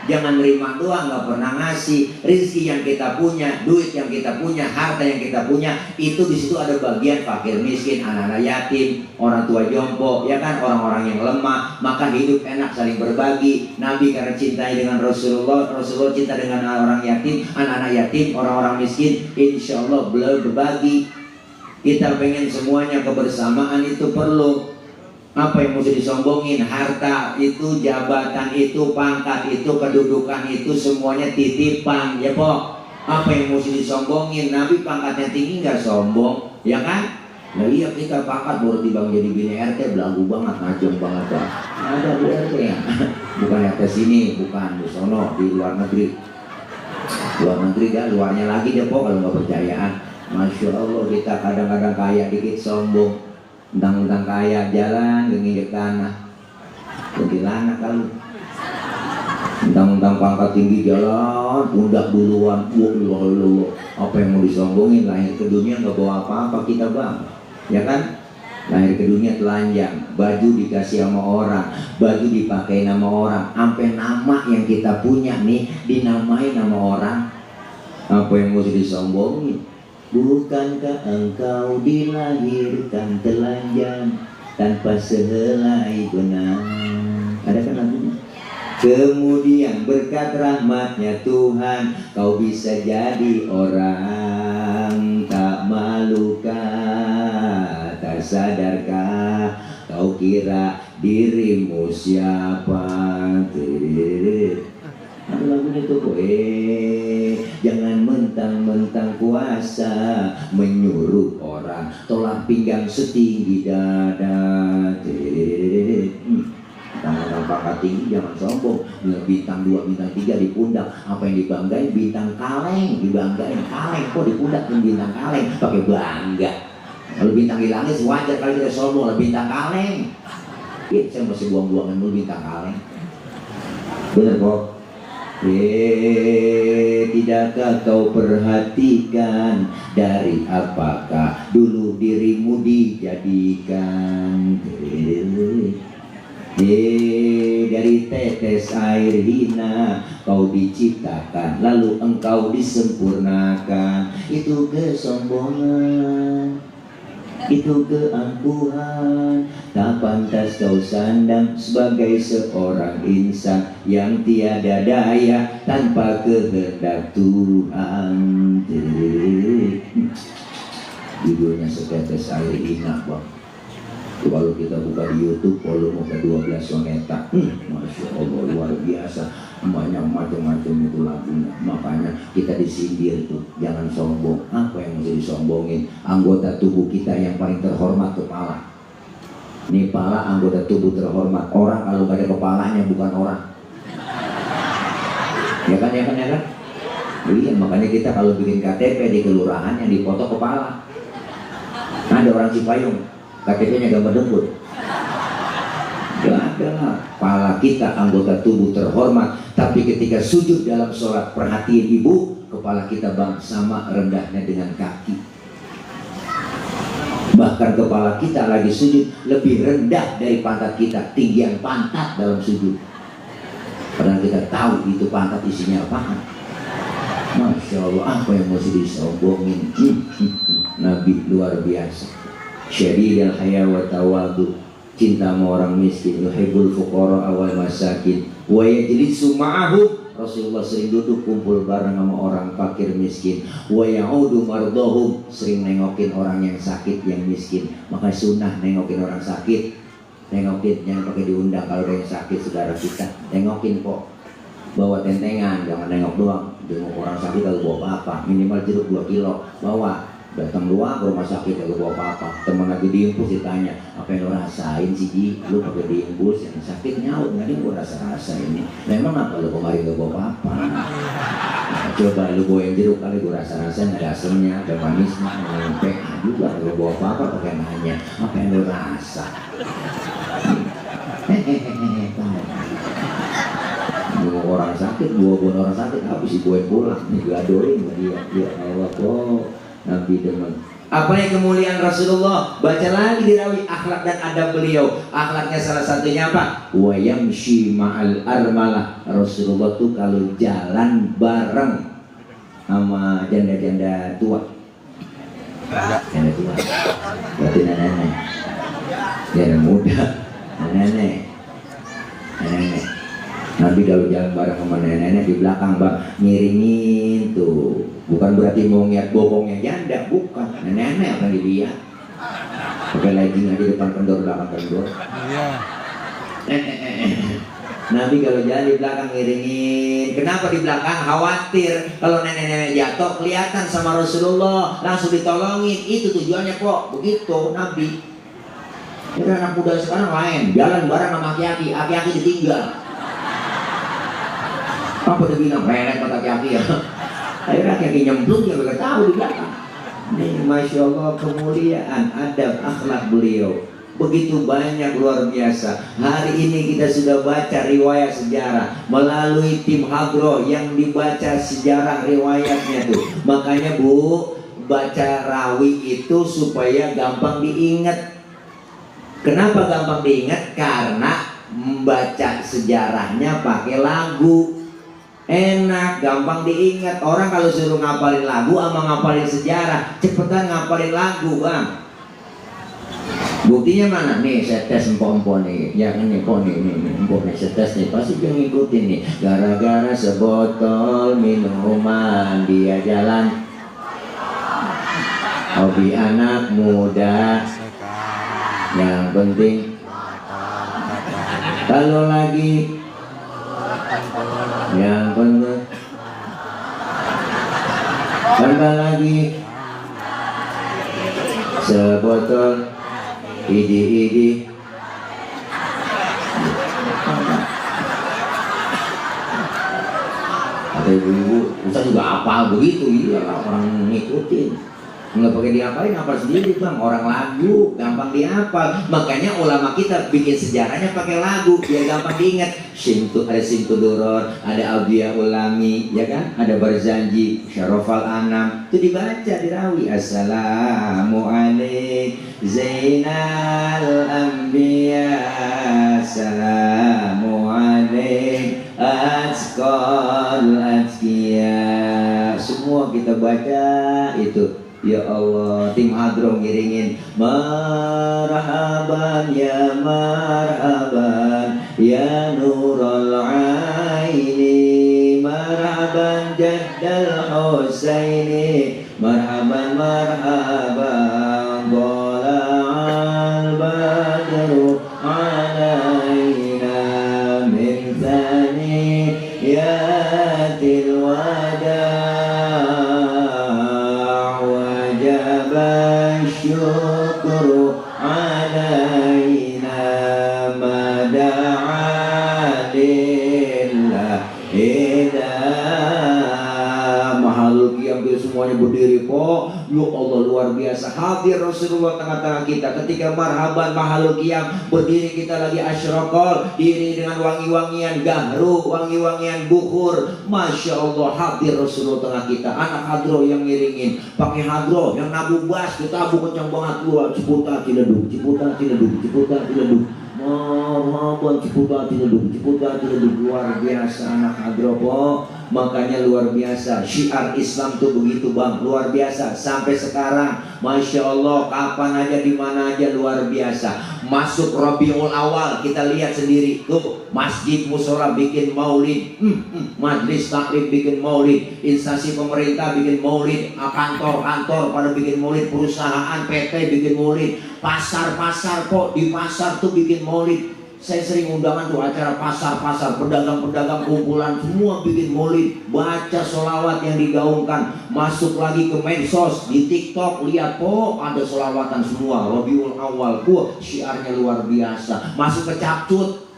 Jangan nerima doang, nggak pernah ngasih. Rezeki yang kita punya, duit yang kita punya, harta yang kita punya, itu di situ ada bagian fakir miskin, anak-anak yatim, orang tua jompo, ya kan, orang-orang yang lemah. Maka hidup enak, saling berbagi. Nabi karena cintanya dengan Rasulullah cinta dengan orang yatim, anak-anak yatim, orang-orang miskin. Insya Allah beliau berbagi. Kita pengen semuanya kebersamaan itu perlu. Apa yang mesti disombongin? Harta itu, jabatan itu, pangkat itu, kedudukan itu, semuanya titipan, ya Pok. Apa yang mesti disombongin? Nabi pangkatnya tinggi nggak sombong, ya kan? Nah iya, kita pangkat baru timbang jadi bini RT, belagu banget, ngajeng banget Pak. Ada di RT ya? Bukan RT sini, bukan di sono, di luar negeri. Luarnya lagi deh Pok, kalau nggak percayaan. Masya Allah, kita kadang-kadang kaya dikit sombong. Undang-undang kaya jalan nginjek tanah, kuntilanak kali. Undang-undang pangkat tinggi jalan, pundak duluan. Apa yang mau disombongin? Lahir ke dunia nggak bawa apa-apa kita bang, ya kan? Lahir ke dunia telanjang, baju dikasih sama orang, baju dipakai nama orang, sampai nama yang kita punya nih dinamai nama orang. Apa yang mau disombongin? Bukankah engkau dilahirkan telanjang tanpa sehelai benang? Ada kan lagunya? Kemudian berkat rahmatnya Tuhan kau bisa jadi orang tak malukah, tak sadarkah kau kira dirimu siapa? Ada lagunya tuh, jangan mentang-mentang kuasa menyuruh orang tolak pinggang setinggi dada. Orang pangkat tinggi jangan sombong. Bintang 2, bintang 3 di pundak. Apa yang dibanggain? Bintang kaleng. Dibanggain kaleng. Kok di pundak bintang kaleng? Pakai bangga. Kalau bintang di langit wajar kali kita sombong. Lah bintang kaleng. Saya masih buang-buangan dulu bintang kaleng. Bener kok. Tidakkah kau perhatikan dari apakah dulu dirimu dijadikan? Dari tetes air hina kau diciptakan, lalu engkau disempurnakan. Itu kesombongan, itu keangkuhan, tak pantas kau sandang sebagai seorang insan yang tiada daya tanpa kehendak Tuhan. Judulnya Setetes Air Hina, Bang. Kalau kita buka di YouTube volume ke-12 wanita, Masya Allah luar biasa, banyak macam-macam itu lagunya. Makanya kita disindir tuh, jangan sombong. Apa yang mesti disombongin? Anggota tubuh kita yang paling terhormat kepala. Ini kepala anggota tubuh terhormat. Orang kalau gak ada kepalanya bukan orang. Ya kan? Iya, makanya kita kalau bikin KTP di kelurahan yang dipoto kepala. Ada orang Cipayung, KTP-nya gambar dengkul. Gak ada lah. Kepala kita anggota tubuh terhormat, tapi ketika sujud dalam sholat, perhatiin ibu, kepala kita bang sama rendahnya dengan kaki. Bahkan kepala kita lagi sujud lebih rendah dari pantat kita, tinggian pantat dalam sujud. Padahal kita tahu itu pantat isinya apaan. Masya Allah, apa yang mesti disombongin? Nabi luar biasa. Syadidul haya wa tawadu, cinta sama orang miskin, yuhibbul fuqara awal masakin, wa yajlisu ma'ahum. Rasulullah sering duduk kumpul bareng sama orang fakir miskin. Wa ya'udu mardahum, sering nengokin orang yang sakit yang miskin. Maka sunnah nengokin orang sakit. Nengokin, jangan pakai diundang kalau ada yang sakit saudara kita. Nengokin kok, bawa tentengan, jangan nengok doang. Jenguk orang sakit kalau bawa apa-apa, minimal jeruk 2 kilo bawa. Datang luar ke rumah sakit kalau bawa apa-apa. Teman lagi diimpus ditanya, apa yang lo rasain sih Ji? Lu pakai diimpus, yang sakit nyaut, nggak gue rasa-rasa ini. Memang apa lu kemarin gak bawa apa-apa? Nah, coba lu bawa yang jeruk kali gue rasa-rasa nggak ada asemnya, ada manisnya, nyampe juga kalau bawa apa-apa pakai nanya, apa yang lo rasa? Orang sakit, buah-buah orang sakit habis dibuahin pulang, digadoin dia Allah kok Nabi demen. Apa yang kemuliaan Rasulullah? Baca lagi dirawi akhlak dan adab beliau. Akhlaknya salah satunya apa? Wa yamshi ma'al armalah. Rasulullah tuh kalau jalan bareng sama janda-janda tua. Janda tua. Berarti nenek. Janda muda. Nenek. Nabi kalau jalan bareng sama nenek di belakang bang, ngiringin tuh. Bukan berarti mau ngeliat bokongnya janda, bukan. Nenek akan dilihat. Pakai legging aja depan kendor, belakang kendor. Nabi kalau jalan di belakang ngiringin. Kenapa di belakang? Khawatir kalau nenek-nenek jatuh kelihatan sama Rasulullah, langsung ditolongin. Itu tujuannya kok. Begitu Nabi. Jadi anak muda sekarang lain, jalan bareng sama aki-aki, aki-aki ditinggal. Apa dia bilang, relet mata kaki ya. Akhirnya kaki nyemplung, dia gak tahu di belakang. Ini Masya Allah kemuliaan adab akhlak beliau. Begitu banyak luar biasa. Hari ini kita sudah baca riwayat sejarah melalui tim Hadroh yang dibaca sejarah riwayatnya tuh. Makanya Bu, baca rawi itu supaya gampang diingat. Kenapa gampang diingat? Karena membaca sejarahnya pakai lagu. Enak, gampang diingat. Orang kalau suruh ngapalin lagu sama ngapalin sejarah, cepetan ngapalin lagu bang. Buktinya mana? Nih saya tes empok-empok nih. Ya ini empok nih empok nih saya tes nih. Pasti dia ngikutin nih. Gara-gara sebotol minuman dia jalan. Hobi anak muda. Yang penting kalau lagi yang benar tambah lagi sebotol idi kata ibu-ibu Ustaz juga apal begitu. Iya orang ngikutin. Nggak pakai diapain, hafal sendiri bang. Orang lagu gampang dihafal. Makanya ulama kita bikin sejarahnya pakai lagu biar gampang diingat. Ada Simtuduror, ada Audia Ulami, ya kan? Ada Barzanji, Syarofal Anam. Itu dibaca, dirawi. Assalamualaikum Zainal Anbiya, Assalamualaikum Atqal Atqiya. Semua kita baca itu. Ya Allah, tim hadroh ngiringin marhaban ya marhaban ya nurul aini, marhaban jaddal husaini, marhaban marhaban dhala'al badru alaina min thaniyatil wada' syukru alaina mada'alillah makhluk yang semuanya berdiri po. Ya Allah, luar biasa hadir Rasulullah tengah-tengah kita. Ketika marhaban makhluk yang berdiri, kita lagi asyraqal diri dengan wangi-wangian gahru, wangi-wangian bukhur. Masya Allah, hadir Rasulullah tengah kita. Anak hadro yang ngiringin pakai hadro yang nabu bas, kita abu kencang banget luar. Ciputa ciledug, Ciputa ciledug, Ciputa ciledug, marhaban Ciputa ciledug, Ciputa ciledug. Luar biasa anak hadro po. Makanya luar biasa syiar Islam tuh begitu bang, luar biasa sampai sekarang. Masya Allah, kapan aja di mana aja luar biasa. Masuk Rabiul Awal kita lihat sendiri tuh, masjid musola bikin maulid, majlis taklim bikin maulid, instansi pemerintah bikin maulid, kantor-kantor pada bikin maulid, perusahaan PT bikin maulid, pasar-pasar kok di pasar tuh bikin maulid. Saya sering undangan tuh acara pasar-pasar, pedagang-pedagang kumpulan semua bikin maulid, baca sholawat yang digaungkan. Masuk lagi ke medsos, di TikTok lihat po ada sholawatan semua. Rabiul Awal, syiarnya luar biasa. Masuk ke Capcut,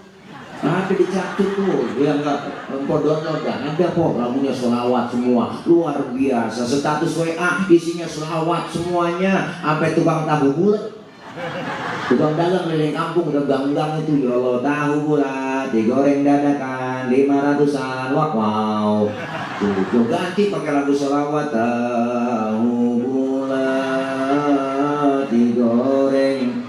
ada di Capcut tuh, yang nggak download kan ada po lagunya sholawat semua, luar biasa. Status WA isinya sholawat semuanya, sampai tukang tahu bulat. Tukang dagang keliling kampung udah gang-gang itu. Ya Allah, tahu bulat digoreng dadakan 500-an. Wow. Tuh ganti pakai lagu sholawat. Tahu bulat digoreng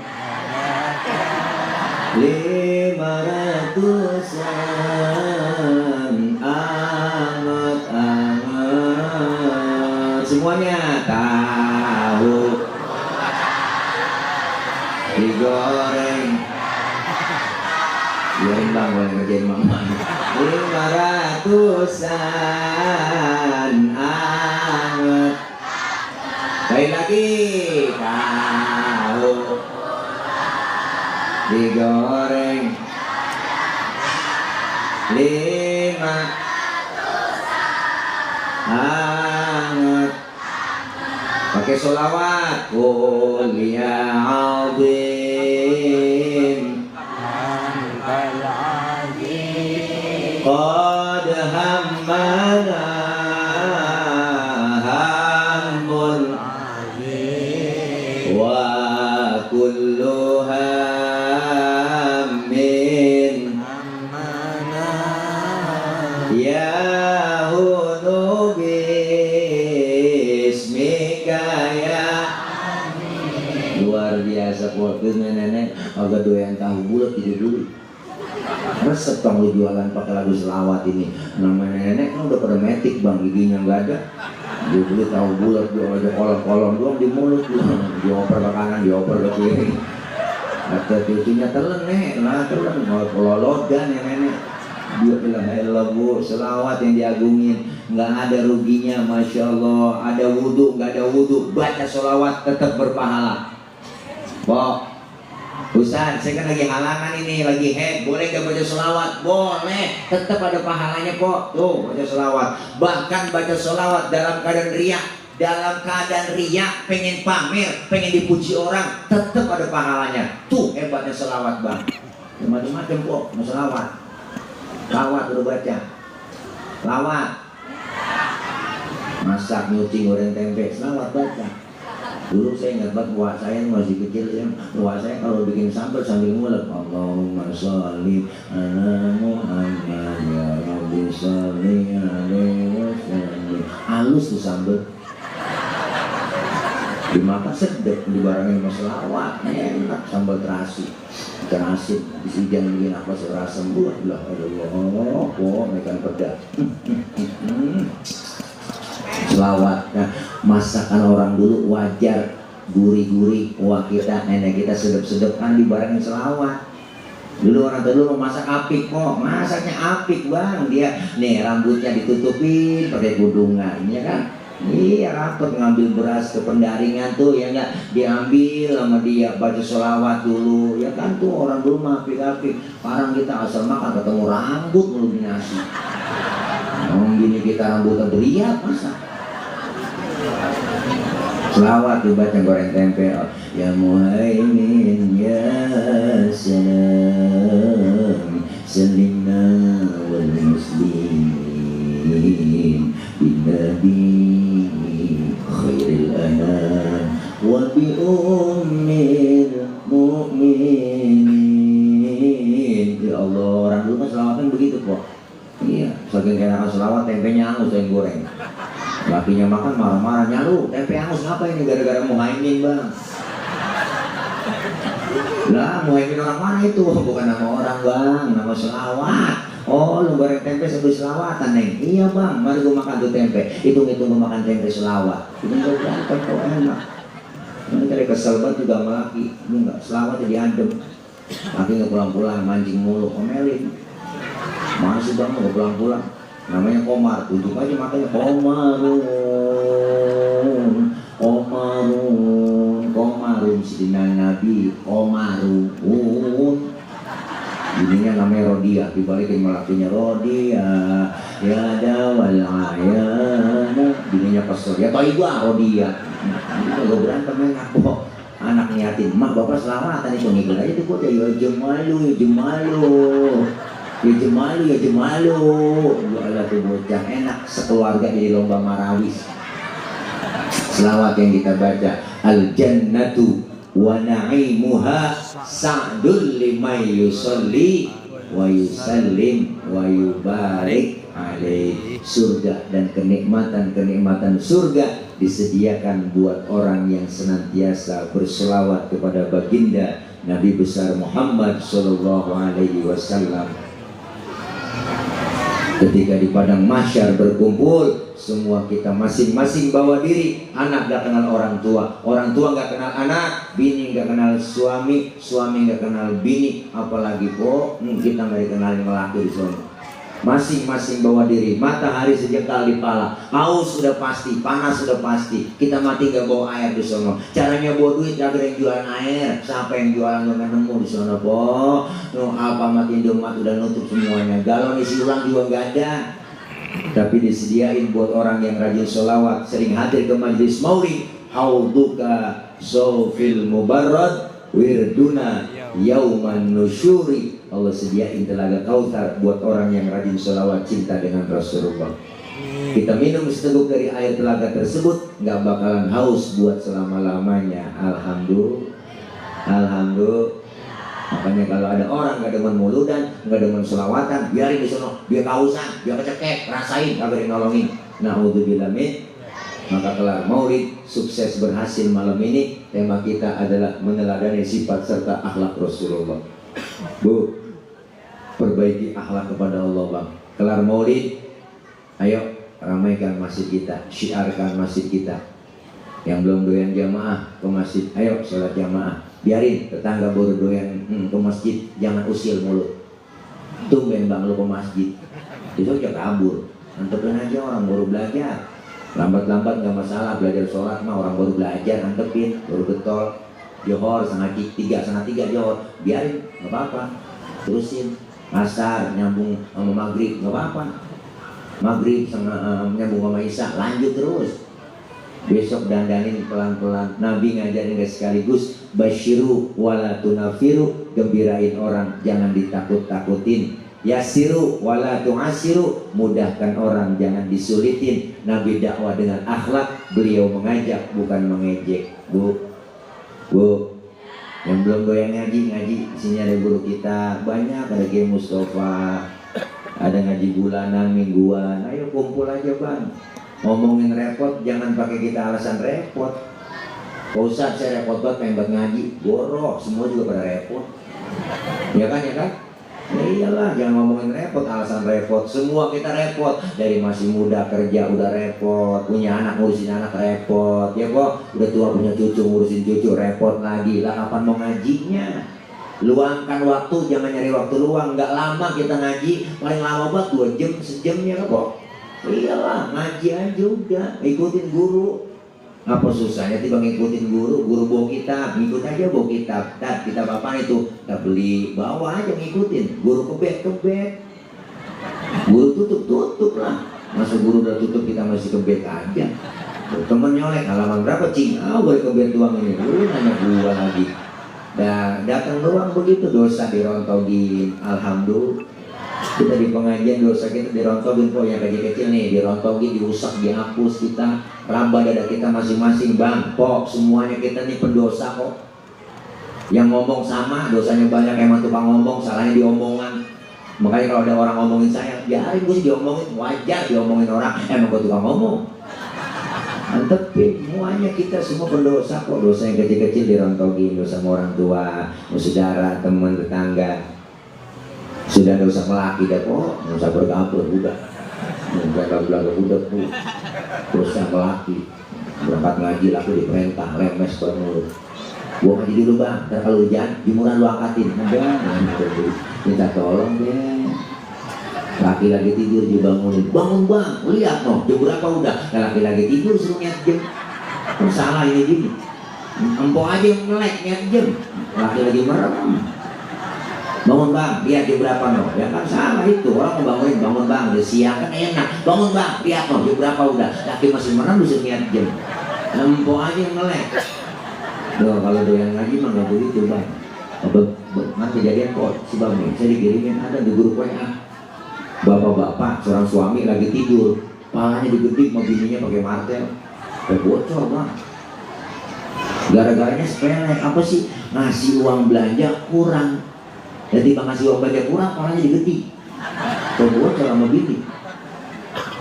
500-an. Anget-anget semuanya. Tahu digoreng, biarin bang, boleh ngerjain mama. 500-an anget. Baik lagi, tahu digoreng 500 anget. Pakai sholawat. Qul ya azim qad hammana hammul wa kullu hammin ya hunu bismika ya. Luar biasa kok. Nenek agak doyan tahu bulat tidur dulu. Resep dong lu jualan pakai lagu selawat ini. Namanya nenek kan udah pada metik bang, giginya nggak ada. Dia beli tahu bulat, dia ada kolong-kolong doang di mulut, dioper ke kanan, dioper ke kiri. Kata cucunya telen nek, lah telen, kalau lodan ya nenek. Dia bilang, bu, selawat yang diagungin, nggak ada ruginya, masya Allah. Ada wudhu, nggak ada wudhu, baca selawat tetap berpahala. Pok, Ustaz, saya kan lagi halangan ini, lagi head, boleh gak baca selawat? Boleh, tetap ada pahalanya kok. Tuh, baca selawat. Bahkan baca selawat dalam keadaan riak, pengen pamer, pengen dipuji orang, tetap ada pahalanya. Tuh hebatnya selawat bang. Macam-macam kok, mau selawat. Lawat udah baca, lawat. Masak, nyuci, goreng tempe, selawat baca. Dulu saya ingat banget, wah saya masih kecil ya, wah saya kalau bikin sambal sambil ngulek Allahumma sholli ala Muhammad ya Rabbi sholli alaihi wasallam. Halus tuh sambal, dimakan sedap, dibarengin sama selawat, enak sambal terasi, ikan asin, habis hujan bikin apa serasa buah lah, aduh, kok ikan peda. Selawat. Nah, masakan orang dulu wajar gurih-gurih, wah kita nenek kita sedep-sedep kan dibarengin selawat. Dulu orang dulu mau masak apik kok, masaknya apik bang, dia nih rambutnya ditutupin pakai kudungan, ya kan? Iya rapet ngambil beras ke pendaringan tuh ya enggak, diambil sama dia baca sholawat dulu, ya kan tuh orang dulu mah apik-apik. Sekarang kita asal makan ketemu rambut mulu di nasi. Gini kita rambutnya beriak masa. Selawat dibaca goreng tempe, ya Muhaimin ya salam salimna wal muslimin bin nabi khairil anam wa bi ummil mu'minin. Ya Allah, orang dulu kan selawatan begitu kok. Iya, saking keenakan selawat tempenya angus yang goreng. Lakinya makan marah-marah, nyalu tempe angus ngapa ini gara-gara Muhaimin bang. Lah Muhaimin orang mana itu? Bukan nama orang bang, nama selawat. Oh lu goreng tempe sambil selawatan neng. Iya bang, mari gua makan tuh tempe. Hitung-hitung gua makan tempe selawat. Itu gak berantem kok enak. Nanti kali kesel banget juga sama laki. Lu gak selawat jadi adem. Laki gak pulang-pulang, mancing mulu, omelin. Mana sih bang gak pulang-pulang? Namanya Komar, tunjuk aja matanya. Komarun sidina Nabi Komarun. Ininya namanya Rodia, dibalikin melakunya Rodia ya dawal ayana. Bininya kesel, ya Toibah Rodia. Itu gak berantem enak kok. Anak niatin, mak bapak selamatan itu ngikut aja tuh kok ya jemalu. Ya jemalu. Ya Allah tuh bocah enak, sekeluarga jadi lomba marawis. Selawat yang kita baca, al jannatu wa na'imuha sa'dul liman yusolli wa yusallim wa yubarik alaih. Surga dan kenikmatan surga disediakan buat orang yang senantiasa berselawat kepada baginda Nabi besar Muhammad sallallahu alaihi wasallam. Ketika di padang mahsyar berkumpul, semua kita masing-masing bawa diri. Anak gak kenal orang tua gak kenal anak, bini gak kenal suami gak kenal bini, apalagi kok kita gak dikenalin lelaki di sana. Masing-masing bawa diri, matahari sejengkal di pala, haus sudah pasti, panas sudah pasti. Kita mati gak bawa air di sana. Caranya bawa duit, gak ada yang jualan air. Siapa yang jualan gak nemu di sana po? Alfamart, Indomaret udah nutup semuanya. Galon isi ulang juga gak ada. Tapi disediain buat orang yang rajin sholawat, sering hadir ke majlis maulid. Hauduka sofil mubarrad wirduna yauman nusyuri. Allah sediain telaga Kautsar buat orang yang rajin sholawat, cinta dengan Rasulullah. Kita minum seteguk dari air telaga tersebut, nggak bakalan haus buat selama-lamanya. Alhamdulillah. Makanya kalau ada orang nggak demen muludan, nggak demen sholawatan, biarin di sono, dia kausan, dia kecekek, rasain, kabarin nolongin. Na'udzubillah min. Maka kelar maulid, sukses berhasil malam ini. Tema kita adalah meneladani sifat serta akhlak Rasulullah. Bu, perbaiki akhlak kepada Allah bang. Kelar maulid, ayo ramaikan masjid kita, syiarkan masjid kita. Yang belum doyan jamaah ke masjid, ayo sholat jamaah. Biarin tetangga baru doyan ke masjid, jangan usil mulut. Tumben bang lu ke masjid, besok ya kabur. Antepin aja orang baru belajar. Lambat-lambat gak masalah, belajar sholat mah orang baru belajar, antepin, baru getol. Johor setengah tiga johor, biarin nggak apa-apa, terusin. Asar nyambung sama maghrib nggak apa-apa, maghrib nyambung sama isya, lanjut terus. Besok dandanin pelan-pelan. Nabi ngajarin gak sekaligus, basyiru wala tunafiru, gembirain orang jangan ditakut-takutin. Yasiru wala tu'asiru, mudahkan orang jangan disulitin. Nabi dakwah dengan akhlak, beliau mengajak bukan mengejek. Bu, yang belum doyan ngaji, sini ada guru kita banyak, ada Kiai Mustafa, ada ngaji bulanan, mingguan. Ayo kumpul aja bang. Ngomongin repot, jangan pakai kita alasan repot. Pak Ustadz saya repot banget pengen buat ngaji, borok, semua juga pada repot. Ya kan? Ya iyalah, jangan ngomongin repot, alasan repot. Semua kita repot. Dari masih muda kerja udah repot, punya anak ngurusin anak repot. Ya kok, udah tua punya cucu ngurusin cucu repot lagi. Lah kapan mau ngajinya? Luangkan waktu, jangan nyari waktu luang. Nggak lama kita ngaji, paling lama banget 2 jam, sejamnya kok. Iyalah, ngaji aja udah, ikutin guru. Apa susahnya tiba ngikutin guru bawa kitab, ngikut aja bawa kitab. Dan kitab apa itu? Kita beli, bawa aja ngikutin. Guru kebet, guru tutup lah. Masa guru udah tutup kita masih kebet aja. Temen nyolek halaman berapa cing? Boleh kebet doang ini. Lu nanya gua lagi. Dan datang doang begitu, dosa dirontogin. Alhamdulillah. Kita di pengajian dosa kita dirontogin kok, yang kecil-kecil nih dirontogin, diusak, dihapus, kita raba dada kita masing-masing bang. Kok semuanya kita nih pendosa kok. Yang ngomong sama dosanya banyak, emang tukang ngomong, salahnya diomongan. Makanya kalau ada orang ngomongin saya, biarin gue diomongin, wajar diomongin orang, emang gue tukang ngomong. Antepin, semuanya kita semua pendosa kok. Dosa yang kecil-kecil dirontogin, dosa sama orang tua, saudara, teman, tetangga. Sudah nggak usah melaki dah kok, nggak usah bergabung udah, udah tuh, terus yang melaki, berangkat ngaji laku diperintah, lemes penuh. Gua ngaji dulu bang, ntar kalau hujan, jemuran lu angkatin, enggak, minta tolong deh. Laki lagi tidur dibangunin, bangun bang, lihat noh, jam berapa udah, laki lagi tidur suruh niat jam, salah ini gini, empok aja yang melek niat jam, laki lagi merem. Bangun bang, lihat jam berapa no? Ya kan salah itu, orang mau bangunin, bangun bang, udah siang kan enak. Bangun bang, lihat no, jam berapa udah? Laki masih merem bisa lihat jam. Empok aja yang melek. Doh, kalau doyan ngaji mah nggak begitu bang. Nanti kejadian kok si bang nih, saya dikirimin ada di grup WA. Bapak-bapak, seorang suami lagi tidur, palanya digedik, mau bininya pakai martel, bocor bang. Gara-garanya sepele, apa sih? Ngasih uang belanja kurang. Jadi bang ngasih uang belanja kurang, palanya digedik. Bocor sama bini.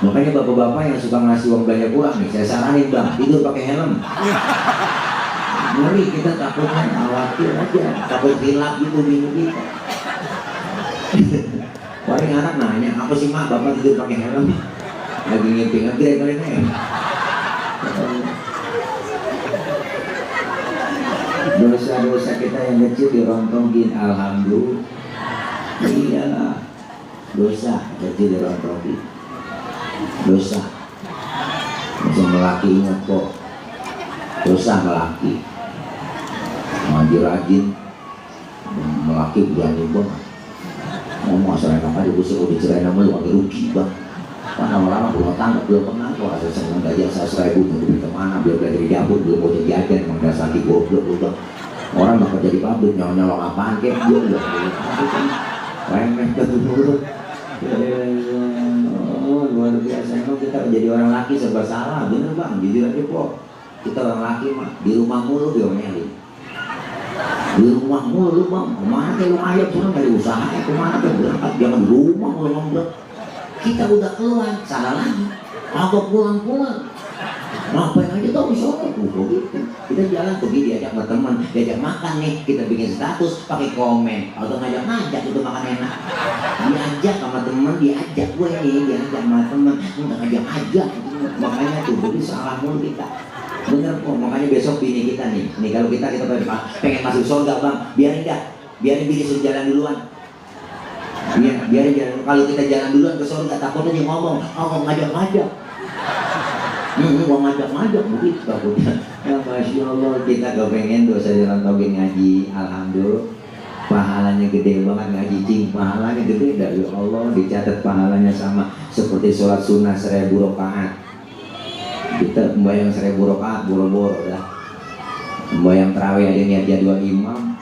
Makanya bapak-bapak yang suka ngasih uang belanja kurang nih, saya saranin bang, tidur pakai helm. Ngeri, kita takutnya khawatir aja, takut hilap gitu bini kita. Paling anak nanya, apa sih mak bapak tidur pakai helm? Lagi ngiping ngegrek kali ini. Dosa-dosa kita yang kecil dirontongin, alhamdulillah. Iyalah, dosa kecil dirontongin. Dosa. Masih melaki ingat kok. Dosa melaki. Ngaji rajin, melaki berani banget. Ngomong asal enak aja, gue suruh dicerain sama lu, agak rugi bang. Kan lama-lama rumah tangga belum pernah kok, ada seneng gaji 100.000 mau duit kemana, belum belajar di dapur, belum mau jadi jajan, emang dasar di goblok lu bang. Orang bakal jadi pabrik, nyolong apaan kek, gue udah remeh ke dulu. Oh luar biasa, emang kita jadi orang laki serba salah, bener bang, jujur aja kok. Kita orang laki mah, di rumah mulu diomelin. Di rumah mulu bang, kemana ke lu ayam, soalnya dari usaha, kemana ke berangkat, jangan di rumah mulu ngomong. Kita udah keluar, salah lagi. Agak pulang-pulang. Ngapain aja tau di sore gitu. Kita jalan pergi diajak sama teman, diajak makan nih, kita bikin status pakai komen. Atau ngajak-ngajak itu makan enak. Diajak sama teman, diajak gue nih, diajak sama teman, enggak ngajak-ngajak. Makanya tuh jadi salah mulu kita. Bener kok, makanya besok bini kita nih. Nih kalau kita pengen masuk surga bang, biarin bini suruh jalan duluan. Biarin jalan. Kalau kita jalan duluan ke surga, takutnya dia ngomong, ngajak-ngajak. Gua ngajak-ngajak begitu takutnya. Ya Masya Allah, kita kepengen dosa dirontogin ngaji. Alhamdulillah, pahalanya gede banget ngaji cing. Pahalanya gede dari Allah, dicatat pahalanya sama seperti sholat sunnah 1000 rakaat. Kita membayang 1000 rakaat boro-boro dah. Membayang tarawih ada niat jadwal imam.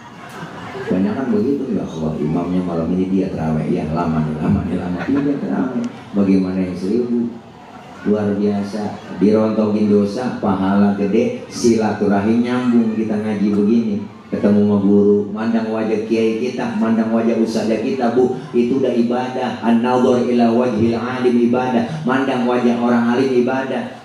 Banyak kan begitu ya, Allah imamnya malam ini dia tarawih ya lama nih tidak tarawih. Bagaimana yang 1000? luar biasa. Dirontogin dosa, pahala gede, silaturahim nyambung. Kita ngaji begini, ketemu sama guru, mandang wajah kiai kita, mandang wajah ustadzah kita, Bu, itu udah ibadah. An-nadhar ila wajhil alim ibadah, mandang wajah orang alim ibadah.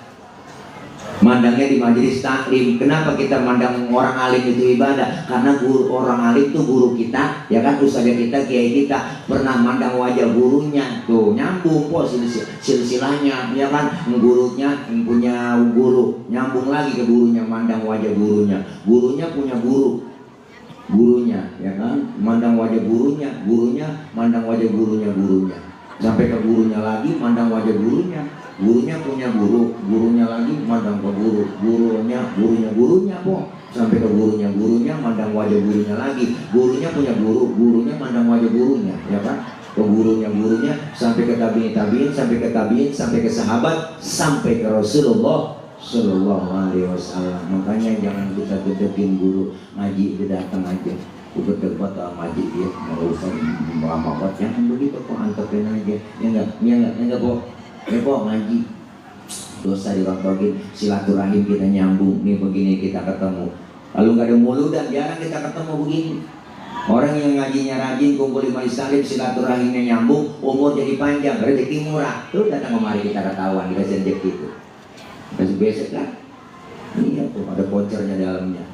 Mandangnya di majelis taklim. Kenapa kita mandang orang alim itu ibadah? Karena guru orang alim itu guru kita, ya kan, ustadzah kita, kiai kita pernah mandang wajah gurunya. Tuh nyambung kok silsilahnya, ya kan, gurunya punya guru, nyambung lagi ke gurunya, mandang wajah gurunya. Gurunya punya guru, gurunya, ya kan, mandang wajah gurunya, gurunya mandang wajah gurunya, gurunya sampai ke gurunya lagi, mandang wajah gurunya. Gurunya punya guru, gurunya lagi mandang ke guru, gurunya kok sampai ke gurunya, mandang wajah gurunya lagi. Gurunya punya guru, gurunya mandang wajah gurunya, ya kan, ke gurunya sampai ke tabiin, sampai ke tabiin, sampai ke sahabat, sampai ke Rasulullah Sallallahu Alaihi Wasallam. Makanya jangan kita gedekin guru ngaji, udah datang aja debat ngaji dia nggak usah lama banget, jangan begitu kok, antepin aja, ya enggak kok. Ya kok ngaji dosa dirontogin, silaturahim kita nyambung. Nih begini kita ketemu, kalau nggak ada muludan jarang kita ketemu begini. Orang yang ngajinya rajin, kumpul di majelis taklim, silaturahimnya nyambung, umur jadi panjang, rezeki murah. Tuh datang kemari kita ketahuan, dikasih rezeki itu. Kasih besek kan? Iya tuh ada vouchernya dalamnya.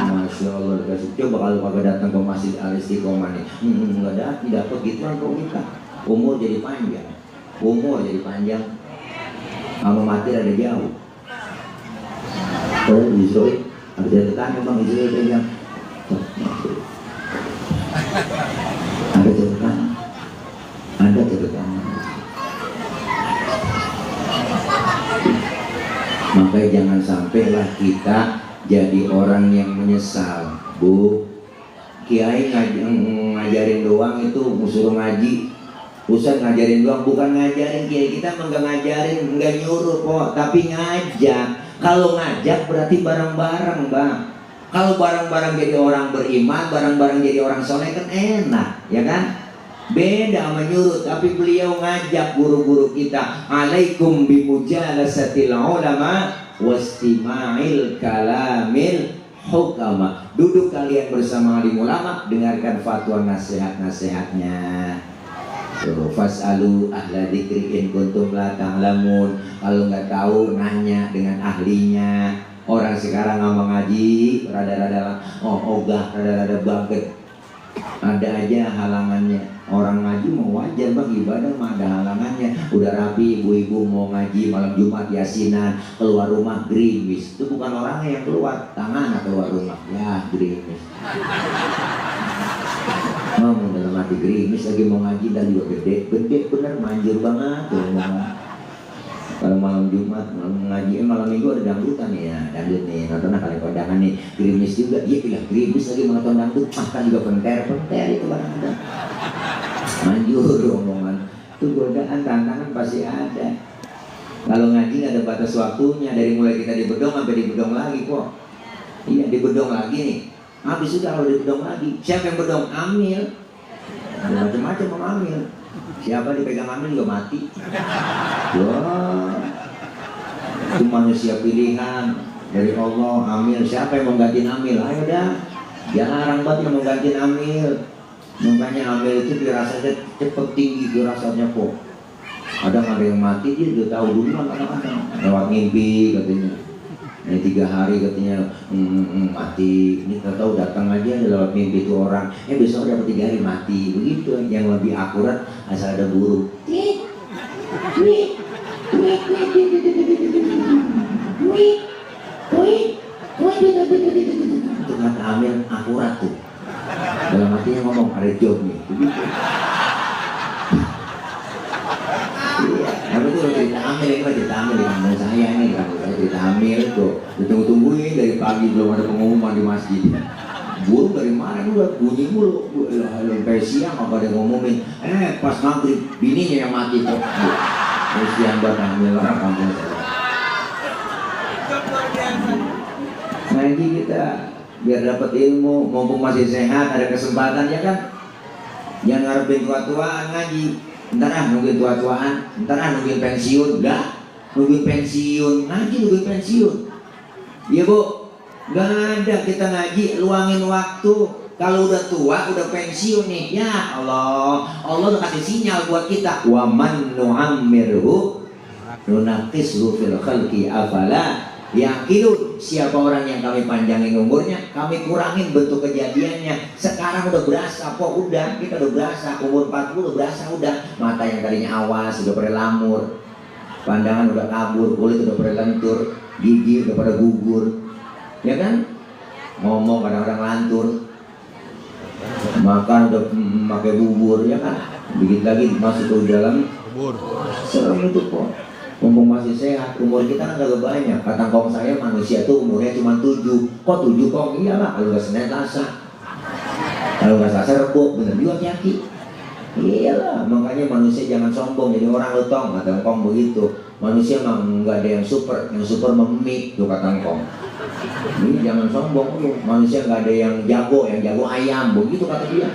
Masya Allah, dikasih. Coba kalau kagak datang ke masjid Al-Istiqomah nih, nggak dapat gituan kok kita. Umur jadi panjang. Sama mati ada jauh. Oh, Israel, ada catatan Bang Israel pegang. Ada catatan. Makanya jangan sampailah kita jadi orang yang menyesal, Bu. Kiai ngajarin doang itu, suruh ngaji. Ustaz ngajarin doang, bukan ngajarin. Kiai kita mah nggak ngajarin, nggak nyuruh kok, tapi ngajak. Kalau ngajak berarti bareng-bareng, Bang. Kalau bareng-bareng jadi orang beriman, bareng-bareng jadi orang soleh kan enak, ya kan? Beda sama nyuruh, tapi beliau ngajak guru-guru kita. Alaikum bimujalasatil ulama wastima'il kalamil hukama. Duduk kalian bersama alim ulama, dengarkan fatwa nasihat-nasihatnya. Fas'alu ahla dzikri in kuntum la ta'lamun. Kalau nggak tahu nanya dengan ahlinya. Orang sekarang ngomong ngaji rada-rada ogah, rada-rada banget. Ada aja halangannya. Orang ngaji mau wajar Bang, ibadah mah ada halangannya. Udah rapi ibu-ibu mau ngaji malam Jumat yasinan, keluar rumah gerimis. Itu bukan orangnya yang keluar, tangannya keluar rumah. Ya gerimis. Ngomong dalam hati gerimis, lagi mau ngaji dan juga gede bener manjur banget tuh. Kalau malam Jumat, malam ngaji, malam Minggu ada dangdutan ya, dangdut nih, nonton kali kondangan nih, gerimis juga, iya gila gerimis lagi menonton dangdut, makan juga penter itu kadang-kadang. Manjur omongan, itu godaan, tantangan pasti ada. Kalau ngaji nggak ada batas waktunya, dari mulai kita di bedong sampai di bedong lagi kok. Iya di bedong lagi nih. Habis sudah kalau dibedong lagi, siapa yang bedong? Amil. Ada macam-macam mau amil. Siapa dipegang amil juga mati. Wah, itu manusia pilihan dari Allah. Amil, siapa yang mau gantiin amil? Ayo dah, jarang banget yang mau gantiin amil. Makanya amil itu dirasanya cepet tinggi dirasanya kok. Ada yang mati dia udah tahu dulu kadang-kadang lewat mimpi katanya. Ini 3 hari katanya mati. Ini tahu datang aja lewat mimpi itu orang. Besok dapat 3 hari mati. Begitu. Yang lebih akurat asal ada burung. Itu kata Amir akurat tuh. Dalam hatinya ngomong ada job nih. Begitu. Tapi itu cerita Amir, ini cerita Amir di kampung saya nih, cerita Amir tuh ditunggu-tungguin dari pagi belum ada pengumuman di masjid. Burung dari mana udah bunyi mulu, sampai siang apa ada ngumumin. Pas maghrib bininya yang mati tuh. Siang buat Amir orang kampung saya. Ngaji kita biar dapat ilmu, mumpung masih sehat, ada kesempatan ya kan. Jangan ngarepin tua-tuaan ngaji. Ntar nungguin tua-tuaan, ntar nungguin pensiun. Enggak, nungguin pensiun, ngaji nungguin pensiun. Iya bu, nggak ada kita ngaji, luangin waktu. Kalau udah tua, udah pensiun nih, ya Allah, Allah udah kasih sinyal buat kita. Wa man nu'ammirhu nunaqishu fil khalqi afala yaqilun. Siapa orang yang kami panjangin umurnya, kami kurangin bentuk kejadiannya. Sekarang udah berasa, kok udah, kita udah berasa, umur 40 udah berasa, udah. Mata yang tadinya awas, udah pada lamur. Pandangan udah kabur, kulit udah pada lentur, gigi udah pada gugur. Ya kan? Ngomong kadang-kadang lantur. Makan udah pakai bubur, ya kan? Dikit lagi masuk ke dalam bubur. Serem itu kok. Mumpung masih sehat, umur kita kan gak banyak. Kata kong saya manusia tuh umurnya cuma 7. Kok 7 kong? Iyalah, kalau gak Senin Selasa. Kalau gak Selasa Rebo, bener juga Yaki. Iyalah, makanya manusia jangan sombong jadi orang letong. Kata kong begitu. Manusia mah gak ada yang super memik tuh kata kong. Ini jangan sombong lu. Manusia gak ada yang jago ayam begitu kata dia.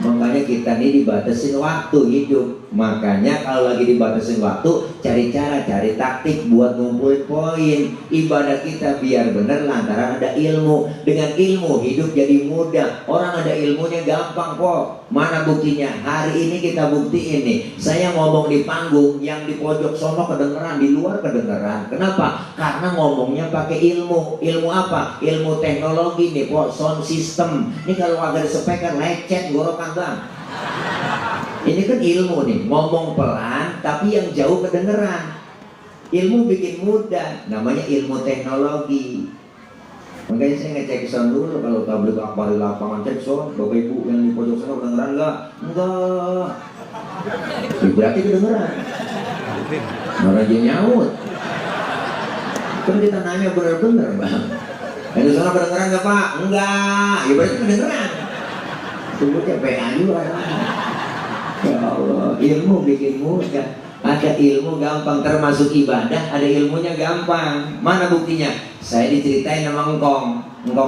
Makanya kita nih dibatasin waktu hidup. Makanya kalau lagi dibatasin waktu, cari cara, cari taktik buat ngumpulin poin. Ibadah kita biar bener lantaran ada ilmu. Dengan ilmu hidup jadi mudah. Orang ada ilmunya gampang kok. Mana buktinya? Hari ini kita buktiin nih. Saya ngomong di panggung, yang di pojok sono kedengeran, di luar kedengeran. Kenapa? Karena ngomongnya pakai ilmu. Ilmu apa? Ilmu teknologi nih, kok sound system. Ini kalau agak disepekan lecet, gorokan bang. Ini kan ilmu nih, ngomong pelan tapi yang jauh kedengeran. Ilmu bikin mudah, namanya ilmu teknologi. Makanya saya ngecek sound dulu. Kalau tablik akbar di lapangan, cek sound. Bapak ibu yang di pojok sana kedengeran enggak? Enggak. Ya, berarti kedengeran. Orang dia nyaut. Kan kita nanya bener-bener bang. Yang di sana kedengeran enggak pak? Enggak. Ya berarti kedengeran. Sebutnya PA juga. Ya Allah, ilmu bikin mudah. Ada ilmu gampang, termasuk ibadah, ada ilmunya gampang. Mana buktinya? Saya diceritain sama engkong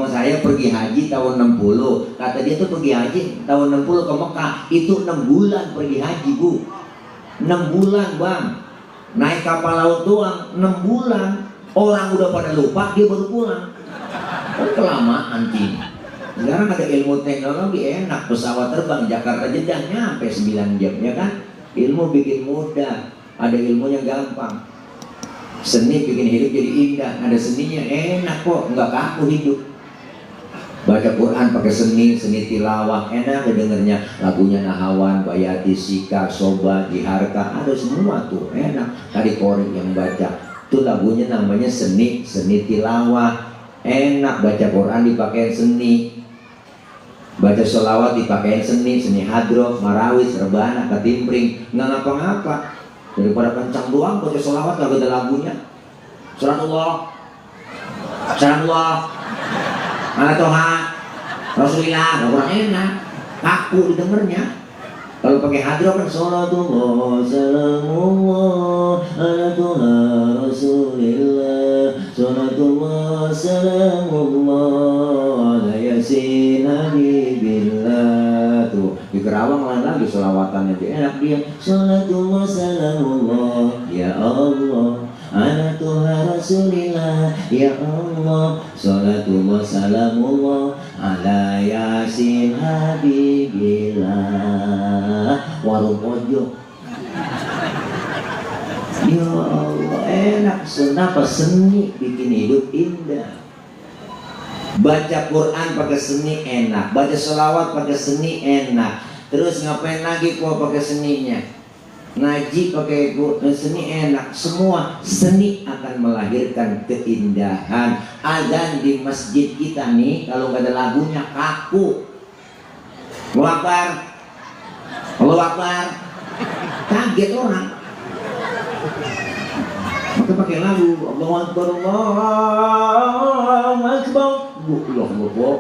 saya pergi haji tahun 60. Kata dia tuh pergi haji tahun 60 ke Mekah. Itu 6 bulan pergi haji bu. 6 bulan bang. Naik kapal laut doang 6 bulan. Orang udah pada lupa, dia baru pulang. Kelamaan sih. Sekarang ada ilmu teknologi enak, pesawat terbang Jakarta Jeddah nyampe 9 jam ya kan? Ilmu bikin mudah, ada ilmunya gampang. Seni bikin hidup jadi indah, ada seninya enak kok, nggak kaku hidup. Baca Quran pakai seni tilawah enak dengernya. Lagunya Nahawan, Bayati, Sika, Soba, Diharka, ada semua tuh enak. Tadi Kori yang baca, itu lagunya namanya seni tilawah. Enak baca Quran dipakai seni. Baca sholawat dipakai seni hadroh, marawis, rebana, ketimpring, nggak ngapa-ngapa. Daripada kencang doang baca sholawat nggak ada lagunya. Salatullah, ala toha, rasulillah, nggak kurang enak, kaku didengarnya. Kalau pakai hadroh kan salatullah, salamullah, ala toha, rasulillah, salatullah, salamullah, ala yasin habibillah. Tuh di Kerawang lain lagi sholawatannya dia enak dia. Salatullah, salamullah, ya Allah, ala toha, rasulillah, ya Allah, salatullah, salamullah, ala yasin habibillah. Warung pojok. Ya Allah, enak. Kenapa? Seni bikin hidup indah. Baca Quran pakai seni enak, baca sholawat pakai seni enak. Terus ngapain lagi kok pakai seninya? Ngaji pakai seni enak. Semua seni akan melahirkan keindahan. Azan di masjid kita nih kalau nggak ada lagunya kaku. Allahu Akbar, Allahu Akbar, kaget orang. Maka pakai lagu Allahu Akbar, Allahu Akbar. Loh,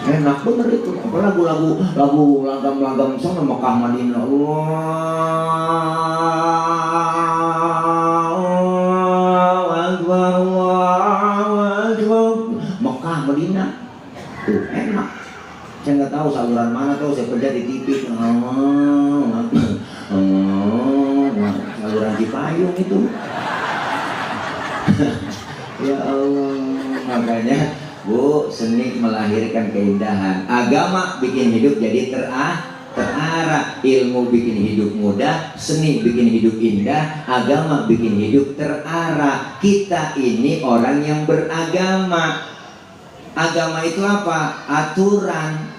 enak bener itu. Apa lagu langgam sana Mekah Madinah. Allahu Akbar, Allahu Akbar. Mekah Madinah tuh enak. Saya nggak tahu saluran mana tuh, saya kerja di TV. Saluran Cipayung itu. Ya Allah, makanya Bu, seni melahirkan keindahan. Agama bikin hidup jadi terarah. Ilmu bikin hidup mudah, seni bikin hidup indah, agama bikin hidup terarah. Kita ini orang yang beragama. Agama itu apa? Aturan.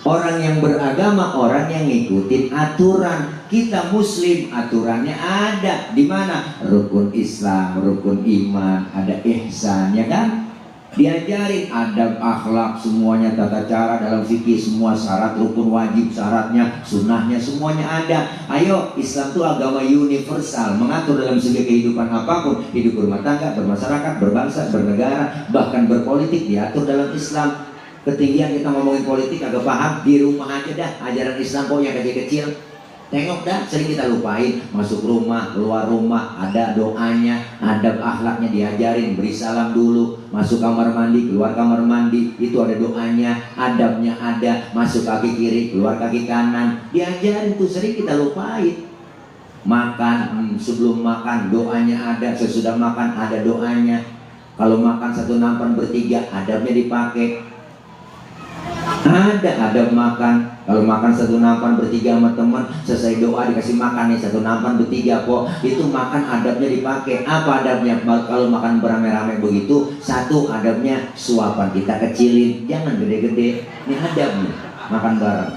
Orang yang beragama, orang yang ngikutin aturan. Kita muslim, aturannya ada. Di mana? Rukun Islam, rukun iman, ada ihsan, ya kan? Diajarin adab, akhlak, semuanya, tata cara dalam fikih, semua syarat, rukun wajib, syaratnya, sunnahnya, semuanya ada. Ayo, Islam itu agama universal, mengatur dalam segi kehidupan apapun, hidup berumah tangga, bermasyarakat, berbangsa, bernegara, bahkan berpolitik diatur dalam Islam. Ketinggian kita ngomongin politik agak paham, di rumah aja dah, ajaran Islam kok yang kecil-kecil. Tengok dah, sering kita lupain. Masuk rumah, keluar rumah, ada doanya, adab akhlaknya diajarin. Beri salam dulu, masuk kamar mandi, keluar kamar mandi, itu ada doanya, adabnya ada. Masuk kaki kiri, keluar kaki kanan, diajarin tuh, sering kita lupain. Makan, sebelum makan doanya ada, sesudah makan ada doanya. Kalau makan satu nampan bertiga, adabnya dipakai. Ada adab makan. Kalau makan satu nampan bertiga sama teman, selesai doa dikasih makan nih satu nampan bertiga kok. Itu makan adabnya dipakai. Apa adabnya? Kalau makan beramai-ramai begitu, satu adabnya suapan kita kecilin, jangan gede-gede. Ini adabnya makan bareng.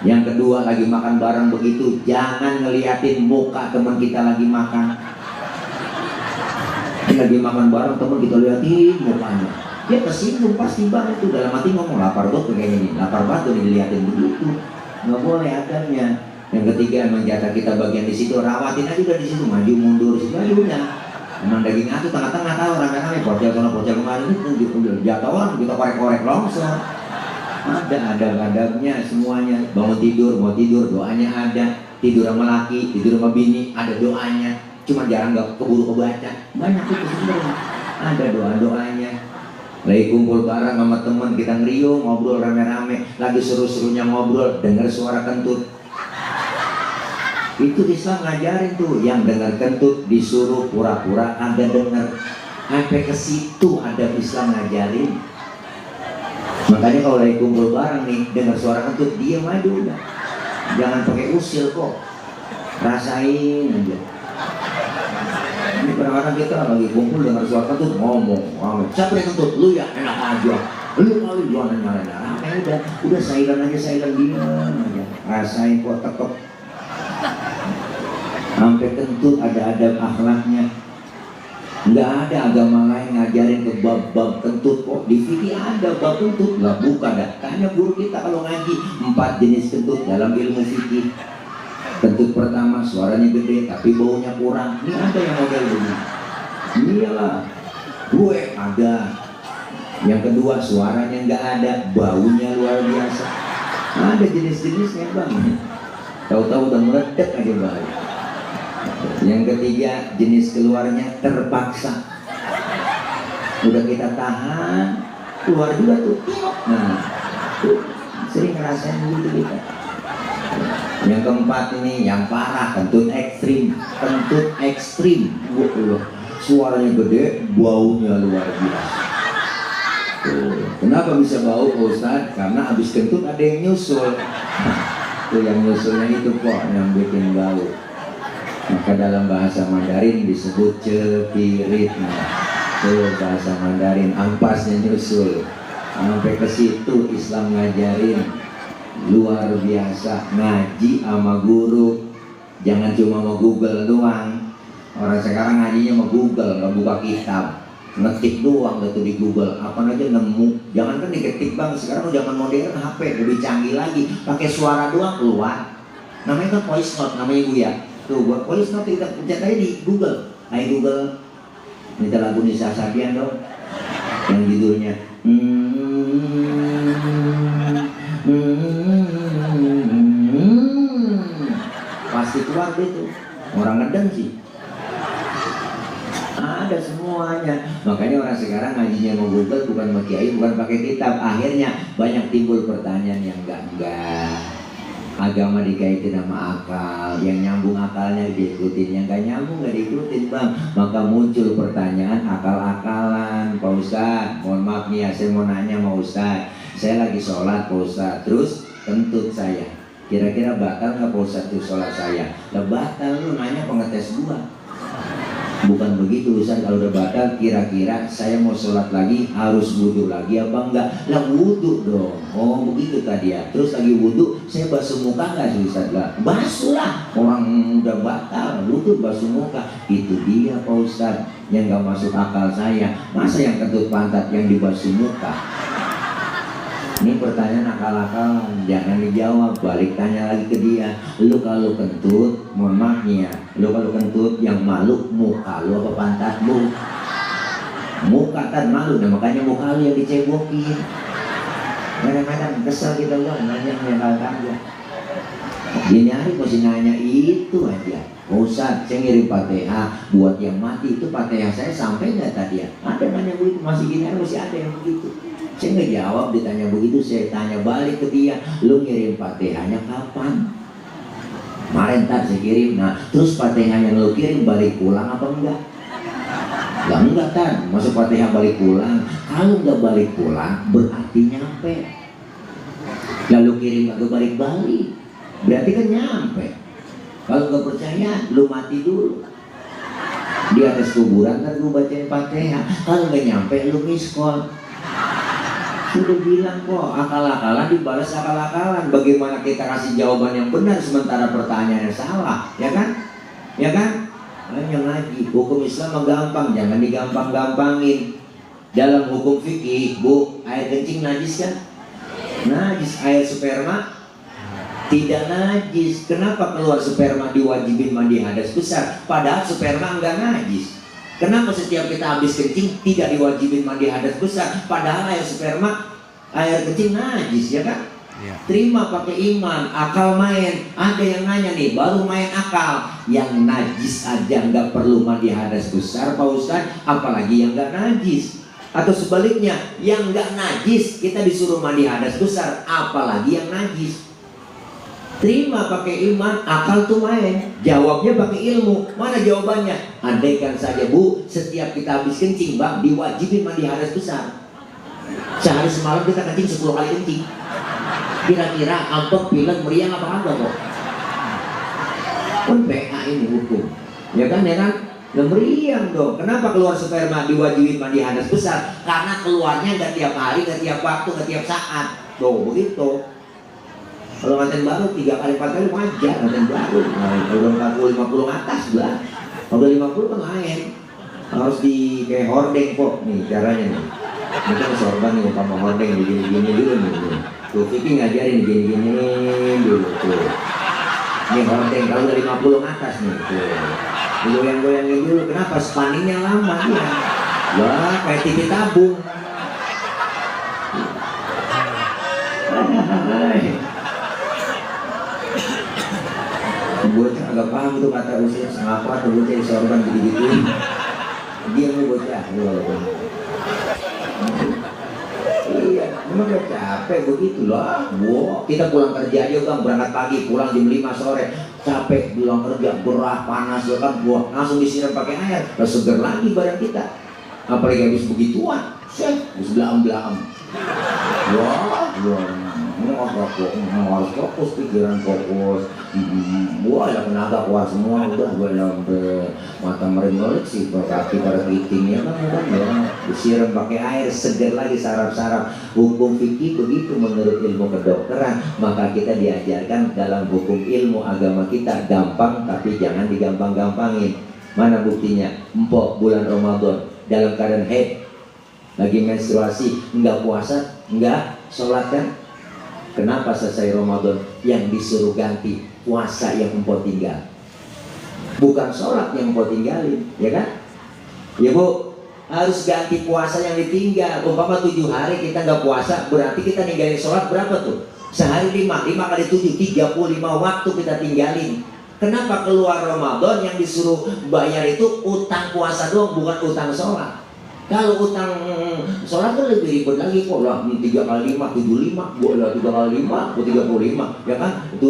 Yang kedua, lagi makan bareng begitu, jangan ngeliatin muka teman kita lagi makan. Lagi makan bareng teman kita liatin mukanya, dia kesinggung pasti banget tuh, dalam hati ngomong lapar tuh kayak gini, lapar banget tuh dilihatin begitu, nggak boleh adabnya. Yang ketiga, emang jatah kita bagian di situ, rawatin aja udah di situ, maju mundur situ aja udah. Emang daging atuh tengah-tengah tahu rame-rame, pocel sana pocel kemarin itu jatuh orang kita korek-korek longsor. Ada adab-adabnya semuanya. Bangun tidur, mau tidur doanya ada. Tidur sama laki, tidur sama bini, ada doanya. Cuma jarang nggak keburu kebaca. Banyak itu sebenarnya. Ada doa-doanya. Lagi kumpul bareng sama teman, kita ngeriung, ngobrol rame-rame, lagi seru-serunya ngobrol, dengar suara kentut. Itu Islam ngajarin tuh, yang dengar kentut disuruh pura-pura agak dengar. Sampai ke situ ada Islam ngajarin. Makanya kalau lagi kumpul bareng nih, dengar suara kentut, diam aja udah. Jangan pakai usil kok, rasain aja. Ini kadang-kadang kita lagi kumpul dengar suara kentut, ngomong, siapa yang kentut? Lu ya, enak aja. Lu kali jangan nyalain. Udah silent aja, silent diam aja. Rasain kok, tekep. Sampai kentut ada adab akhlaknya. Nggak ada agama lain ngajarin ke bab-bab kentut kok. Di fikih ada bab kentut, lah bukan dah. Tanya guru kita kalau ngaji 4 jenis kentut dalam ilmu fikih. Kentut pertama suaranya gede tapi baunya kurang. Ini ada yang model begini. Iyalah, gue ada. Yang kedua suaranya nggak ada, baunya luar biasa. Ada jenis-jenisnya bang. Tahu-tahu udah meledak aja bang. Yang ketiga jenis keluarnya terpaksa. Udah kita tahan, keluar juga tuh. Nah, tuh, sering ngerasain gitu kita. Yang keempat ini yang parah, kentut ekstrim. Kentut ekstrim, suaranya gede, baunya luar biasa. Kenapa bisa bau Pak Ustadz? Karena habis kentut ada yang nyusul. Tuh yang nyusulnya itu kok yang bikin bau. Maka dalam bahasa Mandarin disebut cepirit. Nah, tuh bahasa Mandarin, ampasnya nyusul. Sampai ke situ Islam ngajarin. Luar biasa, ngaji sama guru. Jangan cuma mau Google doang. Orang sekarang ngajinya mau Google, nggak buka kitab, ngetik doang gitu di Google, apa aja nemu. Jangan kan diketik bang, sekarang zaman modern HP lebih canggih lagi, pakai suara doang keluar. Namanya kan voice note, namanya Buya. Tuh buat voice note kita pencet aja di Google. Hai Google, minta lagu Nisa Sabian dong, yang judulnya pasti keluar deh tuh. Orang ngedeng sih. ada semuanya. Makanya orang sekarang ngajinya mau Google, bukan sama kiai, bukan pakai kitab. Akhirnya banyak timbul pertanyaan yang enggak. Agama dikaitin sama akal, yang nyambung akalnya diikutin, yang gak nyambung gak diikutin bang. Maka muncul pertanyaan akal-akalan. Pak Ustadz, mohon maaf nih ya, saya mau nanya sama Ustadz. Saya lagi sholat Pak Ustadz, terus kentut saya. Kira-kira batal gak Pak Ustadz tuh sholat saya? Lah batal, lu nanya pengetes gua. Bukan begitu Ustaz, kalau udah batal kira-kira saya mau sholat lagi harus wudhu lagi apa enggak? Lah wudhu dong. Oh begitu tadi ya. Terus lagi wudhu saya basuh muka enggak sih Ustaz? Lah basuh lah, orang udah batal wudhu basuh muka. Itu dia Pak Ustaz yang gak masuk akal saya. Masa yang kentut pantat yang dibasuh muka? Ini pertanyaan akal-akalan, jangan dijawab, balik tanya lagi ke dia. Lu kalau kentut, mohon maaf nih ya, lu kalau kentut yang malu muka lu apa pantat lu? Muka kan malu, nah makanya muka lu yang dicebokin. Kadang-kadang kesel kita gua nanya aja. Gini hari masih nanya itu aja. Ustaz, saya ngirim Fatihah buat yang mati, itu Fatihah saya sampai nggak tadi ya? Ada nanya begitu, masih gini hari masih ada yang begitu. Saya nggak jawab, ditanya begitu, saya tanya balik ke dia, lu ngirim Fatihahnya kapan? Kemarin tak saya kirim. Nah, terus Fatihah yang lu kirim balik pulang apa enggak? Lah enggak kan, masuk Fatihah balik pulang. Kalau nggak balik pulang, berarti nyampe. Lalu kirim nggak balik-balik, berarti kan nyampe. Kalau nggak percaya, lu mati dulu di atas kuburan kan lu bacain Fatihah. Kalau nggak nyampe, lu miskol. Sudah bilang kok, akal-akalan dibalas akal-akalan. Bagaimana kita kasih jawaban yang benar sementara pertanyaannya salah, ya kan? Ya kan? Hanya ngaji, hukum Islam gampang, jangan digampang-gampangin. Dalam hukum fikih, Bu, air kencing najis kan? Najis. Air sperma tidak najis. Kenapa keluar sperma diwajibin mandi hadas besar? Padahal sperma enggak najis. Kenapa setiap kita habis kencing tidak diwajibin mandi hadas besar? Padahal air sperma, air kencing najis, ya kan? Ya. Terima pakai iman, akal main. Ada yang nanya nih, baru main akal. Yang najis aja nggak perlu mandi hadas besar, Pak Ustadz. Apalagi yang nggak najis. Atau sebaliknya, yang nggak najis kita disuruh mandi hadas besar, apalagi yang najis. Terima pakai iman, akal tuh main. Jawabnya pakai ilmu. Mana jawabannya? Andaikan saja Bu, setiap kita habis kencing Bang, diwajibin mandi hadas besar. Sehari semalam kita kencing 10 kali kencing. Kira-kira ampek, pilek, meriang apa enggak kok? Kan PA ini hukum. Ya kan, ya kan? Nah, meriang dong. Kenapa keluar sperma diwajibin mandi hadas besar? Karena keluarnya nggak tiap hari, nggak tiap waktu, nggak tiap saat. Tuh, begitu. Kalau nganten baru 3 kali 4 kali wajar nganten baru. Nah, kalau 40-50 atas lah. Kalau 50 kan lain. Harus di kayak hordeng kok nih caranya nih. Ini kan sorban nih sama hordeng begini-gini dulu nih. Tuh Vicky ngajarin gini-gini dulu tuh. Ini hordeng kalau udah 50 atas nih tuh. Goyang-goyangin dulu. Kenapa spanningnya lama ya? Wah, kayak TV tabung. Bocah agak paham tuh kata usia mengapa tuh bocah sorban gitu-gitu. Dia mau bocah. Iya, memang udah capek begitu lah. Wow, kita pulang kerja aja kan berangkat pagi, pulang jam 5 sore. Capek pulang kerja, gerah, panas ya kan, buah langsung disiram pakai air, terus seger lagi badan kita. Apalagi habis begituan, habis belam-belam. Wah, harus fokus, pikiran fokus. Wah, yang tenaga keluar semua udah gue sampai mata merem-merem sih, kaki pada keriting ya kan, disiram pakai air, segar lagi saraf-saraf. Hukum fikih begitu menurut ilmu kedokteran. Maka kita diajarkan dalam hukum ilmu agama kita gampang, tapi jangan digampang-gampangin. Mana buktinya? Empok bulan Ramadan dalam keadaan haid, lagi menstruasi, enggak puasa, enggak sholat kan? Kenapa selesai Ramadan yang disuruh ganti puasa yang empok tinggal? Bukan sholat yang empok tinggalin, ya kan? Ya Bu, harus ganti puasa yang ditinggal. Umpama 7 hari kita nggak puasa, berarti kita ninggalin sholat berapa tuh? Sehari 5 kali 7, 35 waktu kita tinggalin. Kenapa keluar Ramadan yang disuruh bayar itu utang puasa doang, bukan utang sholat. Kalau utang sholat kan lebih ribet lagi kok lah, 3 kali 5, 75, boleh 3 kali 5, 35, ya kan? Itu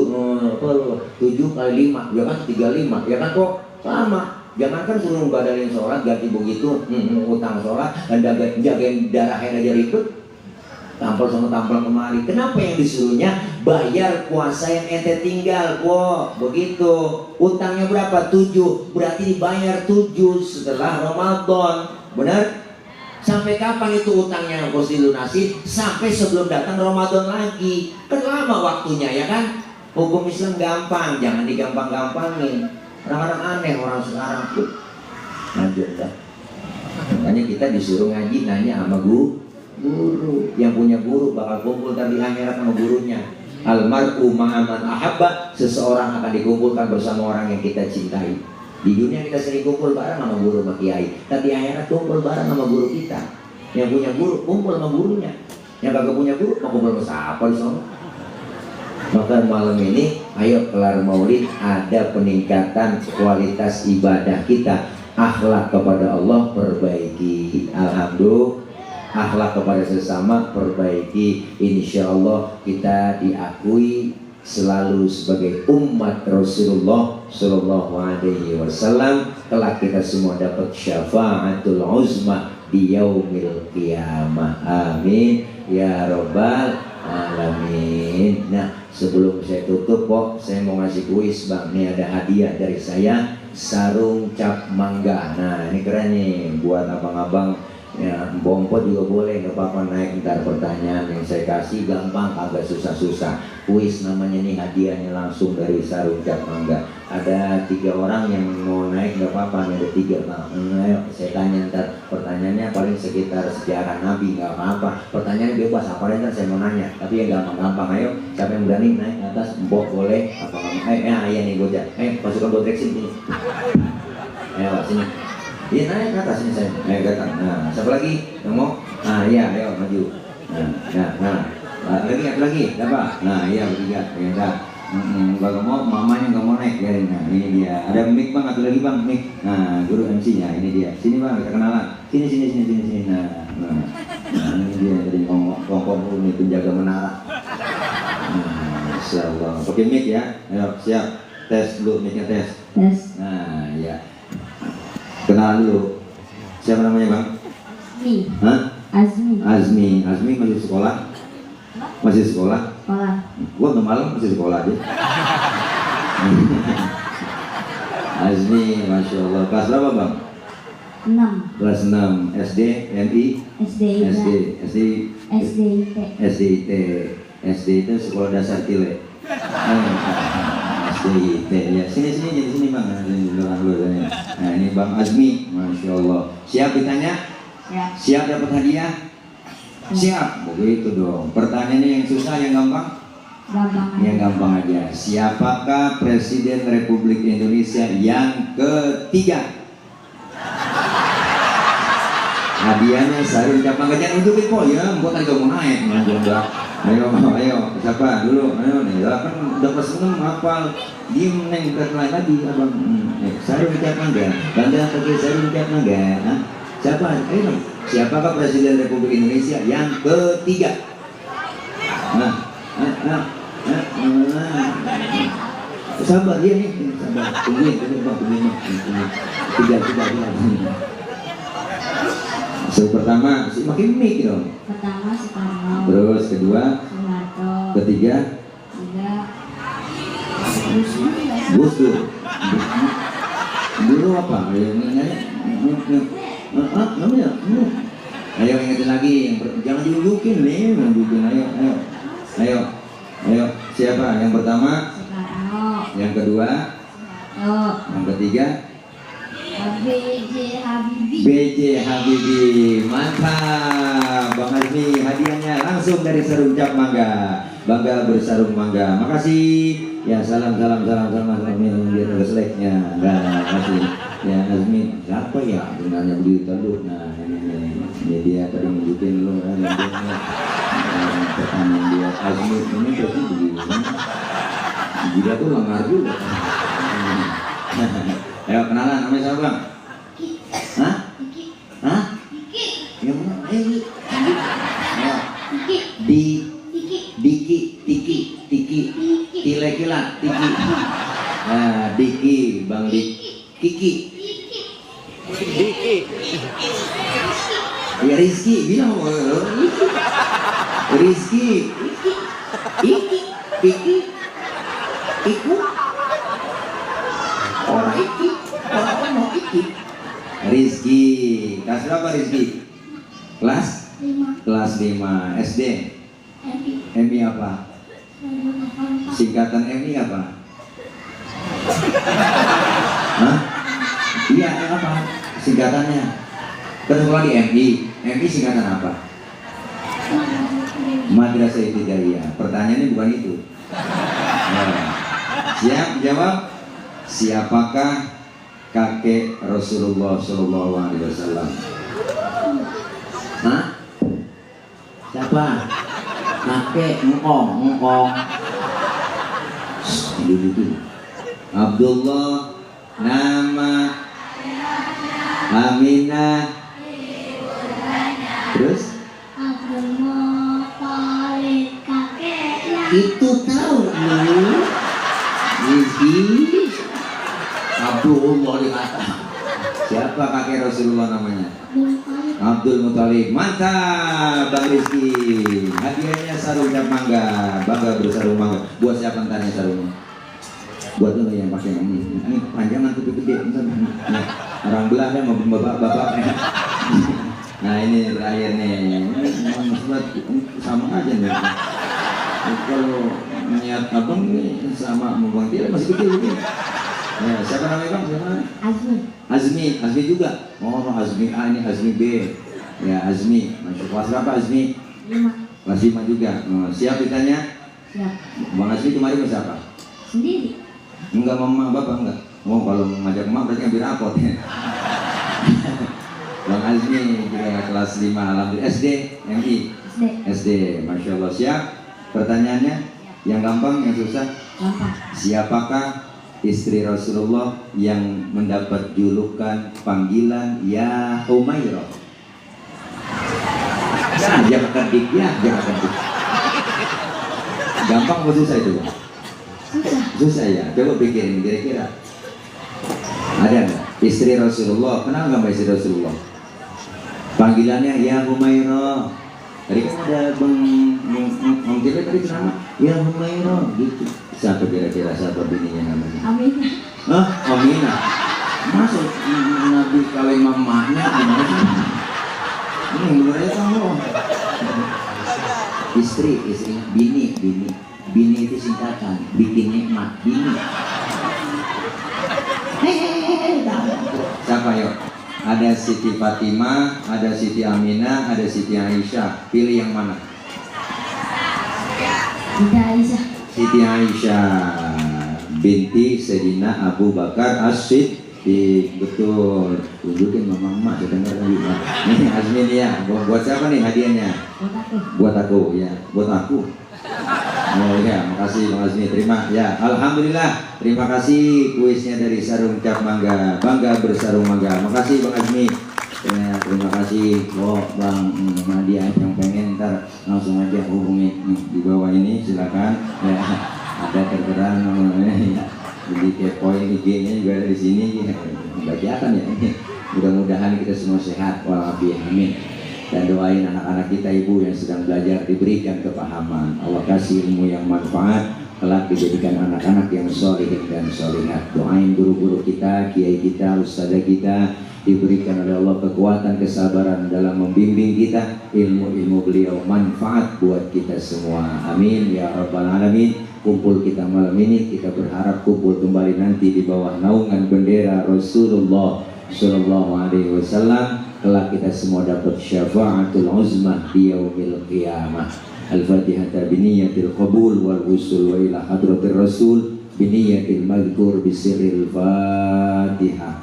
7 kali 5, ya kan? 35, ya kan kok? Sama. Jangankan suruh badalin sholat ganti begitu, utang sholat dan jagain darah aja ribet. Tampil sama tampil kemari. Kenapa yang disuruhnya bayar puasa yang ente tinggal kok? Begitu. Utangnya berapa? 7. Berarti dibayar 7 setelah Ramadan. Benar? Sampai kapan itu utangnya harus dilunasi? Sampai sebelum datang Ramadan lagi. Kan lama waktunya ya kan? Hukum Islam gampang, jangan digampang-gampangin. Orang-orang aneh orang sekarang tuh. Lanjut dah. Makanya kita disuruh ngaji nanya sama guru. Yang punya guru bakal kumpul di akhirat sama gurunya. Almar'u ma'aman ahabba, seseorang akan dikumpulkan bersama orang yang kita cintai. Di dunia kita sering kumpul bareng sama guru sama kiai, tapi akhirat kumpul bareng sama guru kita. Yang punya guru kumpul sama gurunya. Yang kagak punya guru mau kumpul sama siapa di sana? Maka malam ini ayo kelar maulid ada peningkatan kualitas ibadah kita. Akhlak kepada Allah perbaiki, alhamdulillah. Akhlak kepada sesama perbaiki, insya Allah kita diakui selalu sebagai umat Rasulullah Sallallahu Alaihi Wasallam. Kelak kita semua dapat syafaatul uzma di yaumil qiyamah. Amin ya robbal alamin. Nah, sebelum saya tutup kok saya mau ngasih kuis bang. Ini ada hadiah dari saya, sarung cap mangga. Nah ini keren nih buat abang-abang. Ya, bompot juga boleh, nggak apa-apa naik ntar pertanyaan yang saya kasih gampang, agak susah-susah. Kuis namanya nih, hadiahnya langsung dari sarung cap mangga. Ada 3 orang yang mau naik, nggak apa-apa, ada 3 bang. Ayo saya tanya ntar pertanyaannya paling sekitar sejarah Nabi, nggak apa-apa. Pertanyaan bebas apa ntar saya mau nanya, tapi yang gampang-gampang. Ayo siapa yang berani naik ke atas, mbok boleh apa nggak? Iya nih bocah, pasukan botrek sini. Ayo sini. Iya naik ke atas ini saya, naik ke atas. Nah, siapa lagi yang mau? Nah, iya, ayo maju. Lagi, siapa? Nah, iya bertiga, ya enggak. Kalau mau, mamanya nggak mau naik, ya. Nah, ini dia. Ada mic bang, atau lagi bang, mic. Nah, guru MC-nya, ini dia. Sini bang, kita kenalan. Sini. Nah, ini dia dari ngomong nih penjaga menara. Insya Allah. Pakai mic ya. Ayo, siap. Tes dulu, mic-nya tes. Tes. Nah, ya. Kenalan dulu. Siapa namanya bang? Azmi. Hah? Azmi. Azmi masih sekolah? Masih sekolah? Sekolah. Gua udah malam masih sekolah aja. Azmi, masya Allah. Kelas berapa bang? 6. Kelas 6. SD, MI, SDIT. SD itu sekolah dasar Tile. SDIT ya. Sini jadi sini bang. Nah ini bang Azmi, masya Allah. Siap ditanya? Siap dapat hadiah? Siap, begitu dong. Pertanyaannya yang susah, yang gampang? Yang gampang aja. Siapakah Presiden Republik Indonesia yang ketiga? Hadiahnya sarung cap mangga, jangan unjukin kok ya, buat tadi mau naik. Ayo, siapa dulu? Ayo nih, kan udah kelas 6 hafal. Diem neng lain lagi abang. Sarung cap mangga, bangga pakai sarung cap mangga. Siapa? Ayo, siapakah Presiden Republik Indonesia yang ketiga? Sabar dia nih, sabar. Tungguin. Tiga. Pertama, makin mic dong. Pertama Soekarno. Terus kedua, Soeharto. ketiga, Gus Dur. Dulu apa? Namanya? Ayo ingetin lagi, jangan diunjukin nih, ayo. Siapa? Yang pertama, Soekarno. yang kedua, Soeharto. yang ketiga, B.J. Habibie. mantap. Bang Azmi, hadiahnya langsung dari sarung cap mangga. Bangga bersarung mangga. Makasih. Ya salam biar ada seleknya. Nah, makasih. Ya Azmi, siapa ya sebenarnya beli telur? Nah, ini dia tadi nunjukin lu pertanyaan dia. Azmi ini pasti begini. Dia tuh lengar juga. Ayo kenalan, namanya siapa bang? Hah? Hah? Yang mana? Ayo. Ayo. Diki, Tiki, Kilat, Tiki. Nah, Diki, Bang Kiki. Ya Rizky, bilang Rizky, Iki, Iku, orang Iki, orang mau Iki. Rizky, kelas berapa Rizky? Kelas 5 SD. MI apa? Singkatan MI apa? Hah? Iya, apa? Singkatannya? Ketemu lagi MI singkatan apa? Madrasah Ibtidaiyah. Pertanyaannya bukan itu. Nah, siap jawab? Siapakah kakek Rasulullah Shallallahu Alaihi Wasallam? Hah? Siapa? Kakek engkong. Dulu. Abdullah, nama Aminah, terus itu tahu lu Rizky Abdullah dikata. Siapa kakek Rasulullah namanya? Abdul Muthalib. Mantap Bang Rizky. Hadiahnya sarung cap mangga. Bangga bersarung mangga. Buat siapa ntarnya sarungnya? Buat lo yang pakai ini panjangan tuh gede. Orang Belanda mau bapak. Nah ini terakhir nih. Maksudnya sama aja nih. Kalau niat abang nih sama Bang Tila masih kecil ini. Ya, siapa namanya Bang? Siapa? Azmi juga. Oh, Azmi A ini Azmi B. Ya, Azmi. Masuk kelas berapa Azmi? 5. Kelas 5 juga. Siap ditanya? Siap. Bang Azmi kemarin sama siapa? Sendiri. Enggak mama bapak enggak. Oh, kalau ngajak emak berarti ambil rapot ya. Bang Azmi juga kelas 5 alhamdulillah SD, MI. SD. Masya Allah. Siap? Pertanyaannya? Yang gampang, yang susah? Gampang. Siapakah istri Rasulullah yang mendapat julukan panggilan Ya Humairah? Jangan ketik ya, jangan ketik. Gampang atau susah itu? Susah ya. Coba pikirin kira-kira. Ada nggak? Istri Rasulullah, kenal nggak istri Rasulullah? Panggilannya Ya Humairah. Tadi kan ada Bang Tila tadi nama Ya Humairah gitu. Siapa kira-kira siapa bininya namanya? Aminah. Hah? Aminah. Masuk Nabi kawin mamanya gimana sih? Ini bener aja kamu. Istri, bini itu singkatan, bikin nikmat, bini. Siapa yuk? Ada Siti Fatimah, ada Siti Aminah, ada Siti Aisyah. Pilih yang mana? Tidak Aisyah. Siti Aisyah binti Sayyidina Abu Bakar As-Siddiq. Betul. Tunjukin mama saya dengar lagi. Ini Azmi nih ya. Buat siapa nih hadiahnya? Buat aku ya. Buat aku. Oh ya, makasih Bang Azmi. Terima ya. Alhamdulillah. Terima kasih kuisnya dari Sarung Cap Mangga. Bangga bersarung mangga. Makasih Bang Azmi. Ya, terima kasih. Oh Bang Nadia yang pengen ntar langsung aja hubungi di bawah ini silakan. Ya, ada tertera namanya. Ya. Jadi kepoin IG-nya juga ada di sini. Bacakan ya. Mudah-mudahan kita semua sehat walafiat amin. Dan doain anak-anak kita ibu yang sedang belajar diberikan kepahaman. Allah kasih ilmu yang manfaat, kelak dijadikan anak-anak yang solihin dan solihat. Doain guru-guru kita, kiai kita, ustazah kita, diberikan oleh Allah kekuatan, kesabaran dalam membimbing kita. Ilmu-ilmu beliau manfaat buat kita semua. Amin ya rabbal alamin. Kumpul kita malam ini, kita berharap kumpul kembali nanti di bawah naungan bendera Rasulullah Sallallahu Alaihi Wasallam. Kelak kita semua dapat syafaatul uzmah di yaumil qiyamah. Al-Fatihah biniyatil qabul wal wusul wa ila hadratir rasul biniyatil madhkur bisirril Fatihah.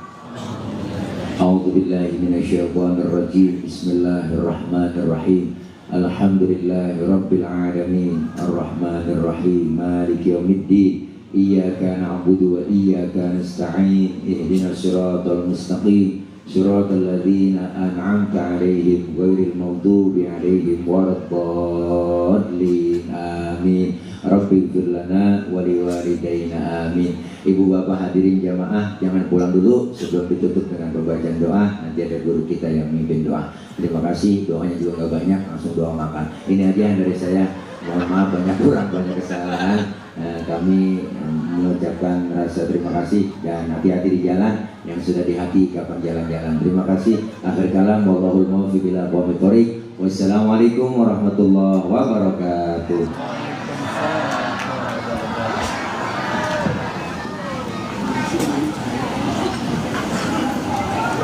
A'udzu billahi minasyaitonir rajim. Bismillahirrahmanirrahim. Alhamdulillahi rabbil alamin. Arrahmanir rahim. Maliki yaumiddin. iyyaka na'budu wa iyyaka nasta'in ihdinas siratal mustaqim siratal ladzina an'amta 'alaihim ghairil maghdubi 'alaihim waladdallin amin. Rabbighfir lana wa liwalidayna amin. Ibu bapak hadirin jamaah, jangan pulang dulu sebelum ditutup dengan pembacaan doa. Nanti ada guru kita yang memimpin doa. Terima kasih, doanya juga nggak banyak, langsung doa makan. Ini aja yang dari saya. Mohon maaf banyak kurang, banyak kesalahan. Kami mengucapkan rasa terima kasih dan hati-hati di jalan, yang sudah di hati kapan jalan-jalan. Terima kasih. Akhir kalam, wallahul muwaffiq ila aqwamit thoriq. Wassalamualaikum warahmatullahi wabarakatuh.